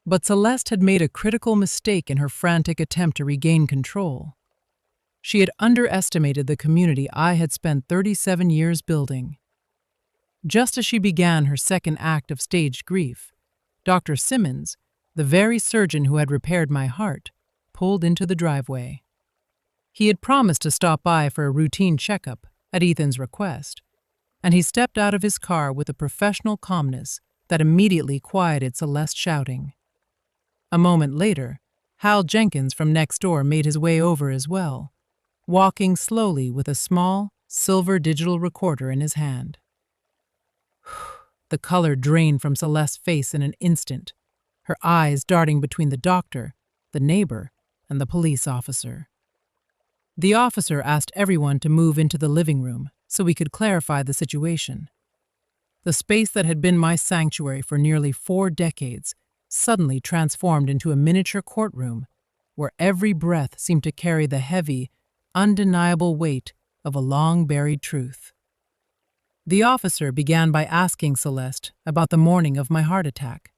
But Celeste had made a critical mistake in her frantic attempt to regain control. She had underestimated the community I had spent 37 years building. Just as she began her second act of staged grief, Dr. Simmons, the very surgeon who had repaired my heart, pulled into the driveway. He had promised to stop by for a routine checkup at Ethan's request, and he stepped out of his car with a professional calmness that immediately quieted Celeste's shouting. A moment later, Hal Jenkins from next door made his way over as well, walking slowly with a small, silver digital recorder in his hand. The color drained from Celeste's face in an instant, her eyes darting between the doctor, the neighbor, and the police officer. The officer asked everyone to move into the living room so we could clarify the situation. The space that had been my sanctuary for nearly 4 decades suddenly transformed into a miniature courtroom where every breath seemed to carry the heavy, undeniable weight of a long-buried truth. The officer began by asking Celeste about the morning of my heart attack.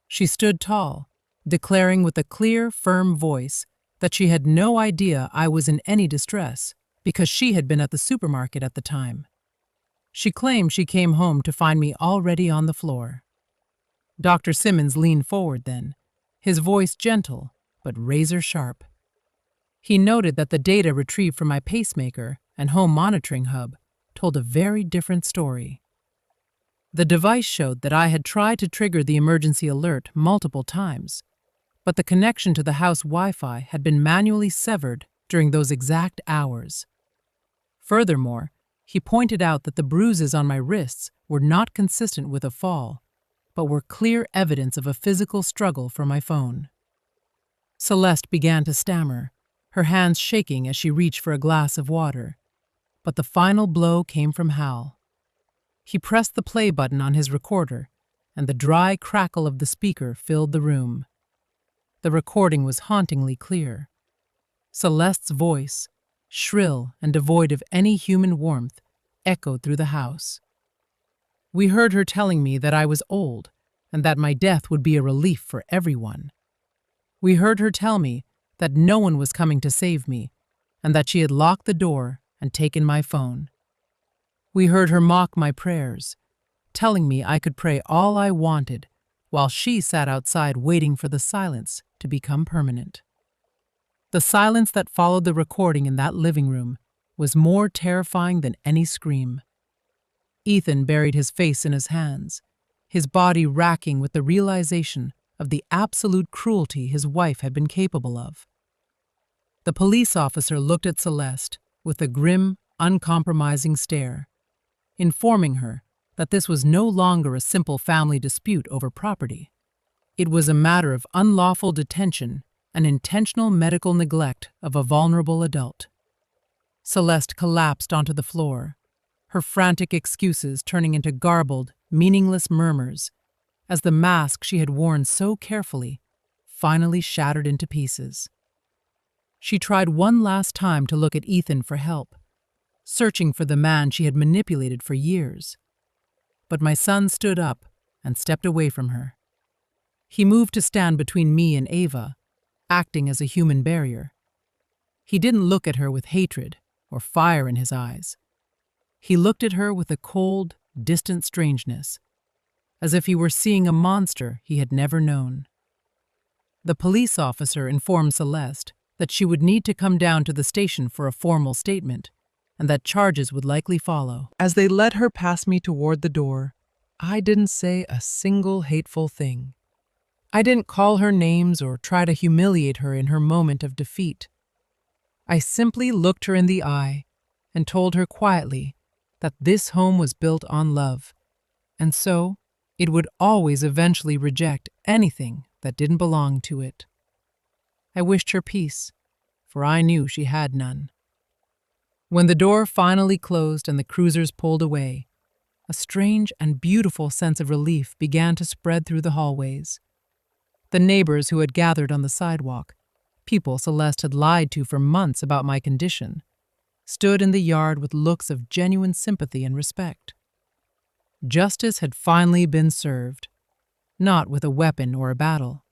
She stood tall, declaring with a clear, firm voice that she had no idea I was in any distress because she had been at the supermarket at the time. She claimed she came home to find me already on the floor. Dr. Simmons leaned forward then, his voice gentle but razor-sharp. He noted that the data retrieved from my pacemaker and home monitoring hub told a very different story. The device showed that I had tried to trigger the emergency alert multiple times, but the connection to the house Wi-Fi had been manually severed during those exact hours. Furthermore, he pointed out that the bruises on my wrists were not consistent with a fall, but were clear evidence of a physical struggle for my phone. Celeste began to stammer, her hands shaking as she reached for a glass of water, but the final blow came from Hal. He pressed the play button on his recorder, and the dry crackle of the speaker filled the room. The recording was hauntingly clear. Celeste's voice, shrill and devoid of any human warmth, echoed through the house. We heard her telling me that I was old and that my death would be a relief for everyone. We heard her tell me that no one was coming to save me and that she had locked the door and taken my phone. We heard her mock my prayers, telling me I could pray all I wanted while she sat outside waiting for the silence to become permanent. The silence that followed the recording in that living room was more terrifying than any scream. Ethan buried his face in his hands, his body racking with the realization of the absolute cruelty his wife had been capable of. The police officer looked at Celeste with a grim, uncompromising stare, informing her that this was no longer a simple family dispute over property. It was a matter of unlawful detention and intentional medical neglect of a vulnerable adult. Celeste collapsed onto the floor, her frantic excuses turning into garbled, meaningless murmurs as the mask she had worn so carefully finally shattered into pieces. She tried one last time to look at Ethan for help, searching for the man she had manipulated for years. But my son stood up and stepped away from her. He moved to stand between me and Ava, acting as a human barrier. He didn't look at her with hatred or fire in his eyes. He looked at her with a cold, distant strangeness, as if he were seeing a monster he had never known. The police officer informed Celeste that she would need to come down to the station for a formal statement, and that charges would likely follow. As they led her past me toward the door, I didn't say a single hateful thing. I didn't call her names or try to humiliate her in her moment of defeat. I simply looked her in the eye and told her quietly that this home was built on love, and so it would always eventually reject anything that didn't belong to it. I wished her peace, for I knew she had none. When the door finally closed and the cruisers pulled away, a strange and beautiful sense of relief began to spread through the hallways. The neighbors who had gathered on the sidewalk, people Celeste had lied to for months about my condition, stood in the yard with looks of genuine sympathy and respect. Justice had finally been served, not with a weapon or a battle,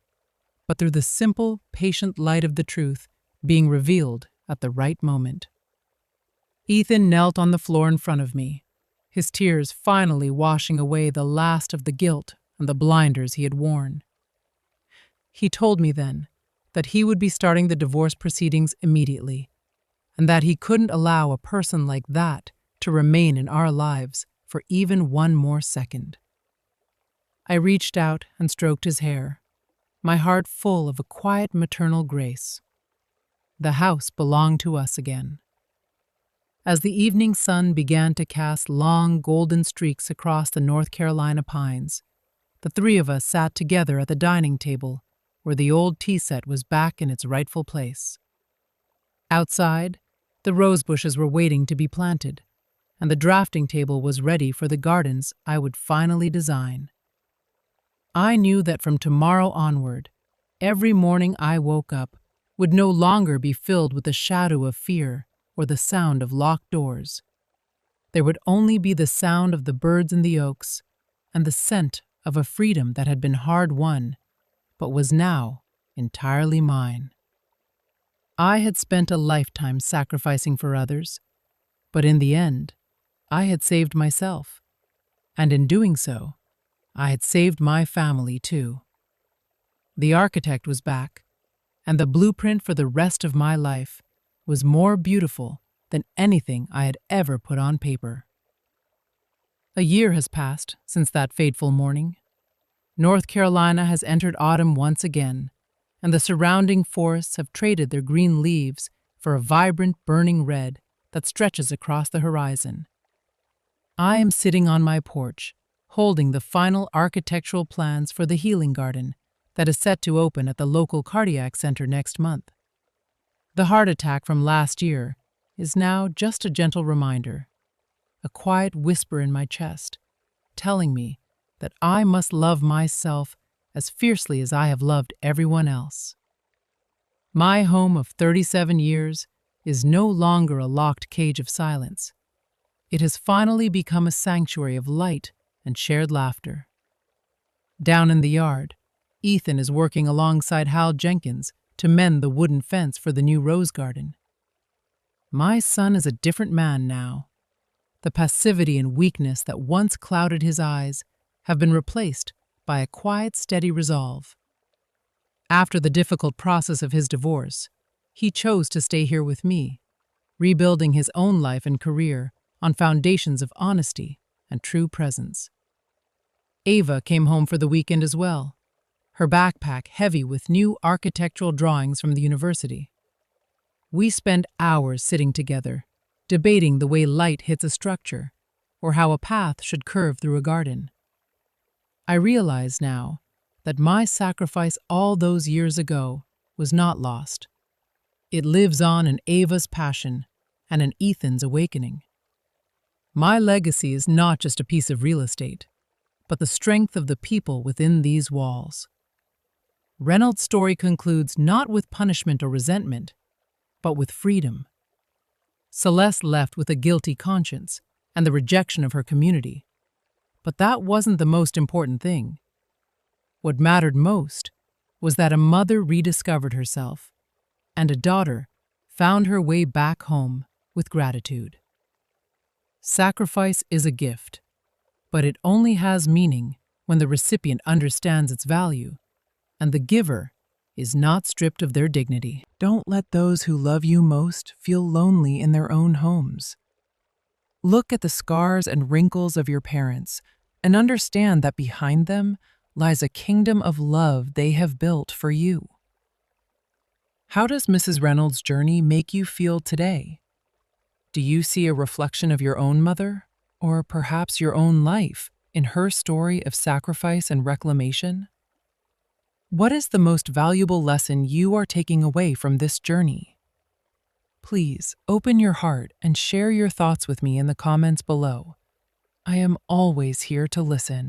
but through the simple, patient light of the truth being revealed at the right moment. Ethan knelt on the floor in front of me, his tears finally washing away the last of the guilt and the blinders he had worn. He told me then that he would be starting the divorce proceedings immediately, and that he couldn't allow a person like that to remain in our lives for even one more second. I reached out and stroked his hair, my heart full of a quiet maternal grace. The house belonged to us again. As the evening sun began to cast long golden streaks across the North Carolina pines, the three of us sat together at the dining table where the old tea set was back in its rightful place. Outside, the rose bushes were waiting to be planted, and the drafting table was ready for the gardens I would finally design. I knew that from tomorrow onward, every morning I woke up would no longer be filled with the shadow of fear or the sound of locked doors. There would only be the sound of the birds in the oaks and the scent of a freedom that had been hard won, but was now entirely mine. I had spent a lifetime sacrificing for others, but in the end, I had saved myself, and in doing so, I had saved my family too. The architect was back, and the blueprint for the rest of my life was more beautiful than anything I had ever put on paper. A year has passed since that fateful morning. North Carolina has entered autumn once again, and the surrounding forests have traded their green leaves for a vibrant burning red that stretches across the horizon. I am sitting on my porch, holding the final architectural plans for the healing garden that is set to open at the local cardiac center next month. The heart attack from last year is now just a gentle reminder, a quiet whisper in my chest, telling me that I must love myself as fiercely as I have loved everyone else. My home of 37 years is no longer a locked cage of silence. It has finally become a sanctuary of light and shared laughter. Down in the yard, Ethan is working alongside Hal Jenkins to mend the wooden fence for the new rose garden. My son is a different man now. The passivity and weakness that once clouded his eyes have been replaced by a quiet, steady resolve. After the difficult process of his divorce, he chose to stay here with me, rebuilding his own life and career on foundations of honesty and true presence. Ava came home for the weekend as well, her backpack heavy with new architectural drawings from the university. We spent hours sitting together, debating the way light hits a structure or how a path should curve through a garden. I realize now that my sacrifice all those years ago was not lost. It lives on in Ava's passion and in Ethan's awakening. My legacy is not just a piece of real estate, but the strength of the people within these walls. Reynolds' story concludes not with punishment or resentment, but with freedom. Celeste left with a guilty conscience and the rejection of her community. But that wasn't the most important thing. What mattered most was that a mother rediscovered herself, and a daughter found her way back home with gratitude. Sacrifice is a gift, but it only has meaning when the recipient understands its value, and the giver is not stripped of their dignity. Don't let those who love you most feel lonely in their own homes. Look at the scars and wrinkles of your parents and understand that behind them lies a kingdom of love they have built for you. How does Mrs. Reynolds' journey make you feel today? Do you see a reflection of your own mother, or perhaps your own life, in her story of sacrifice and reclamation? What is the most valuable lesson you are taking away from this journey? Please open your heart and share your thoughts with me in the comments below. I am always here to listen.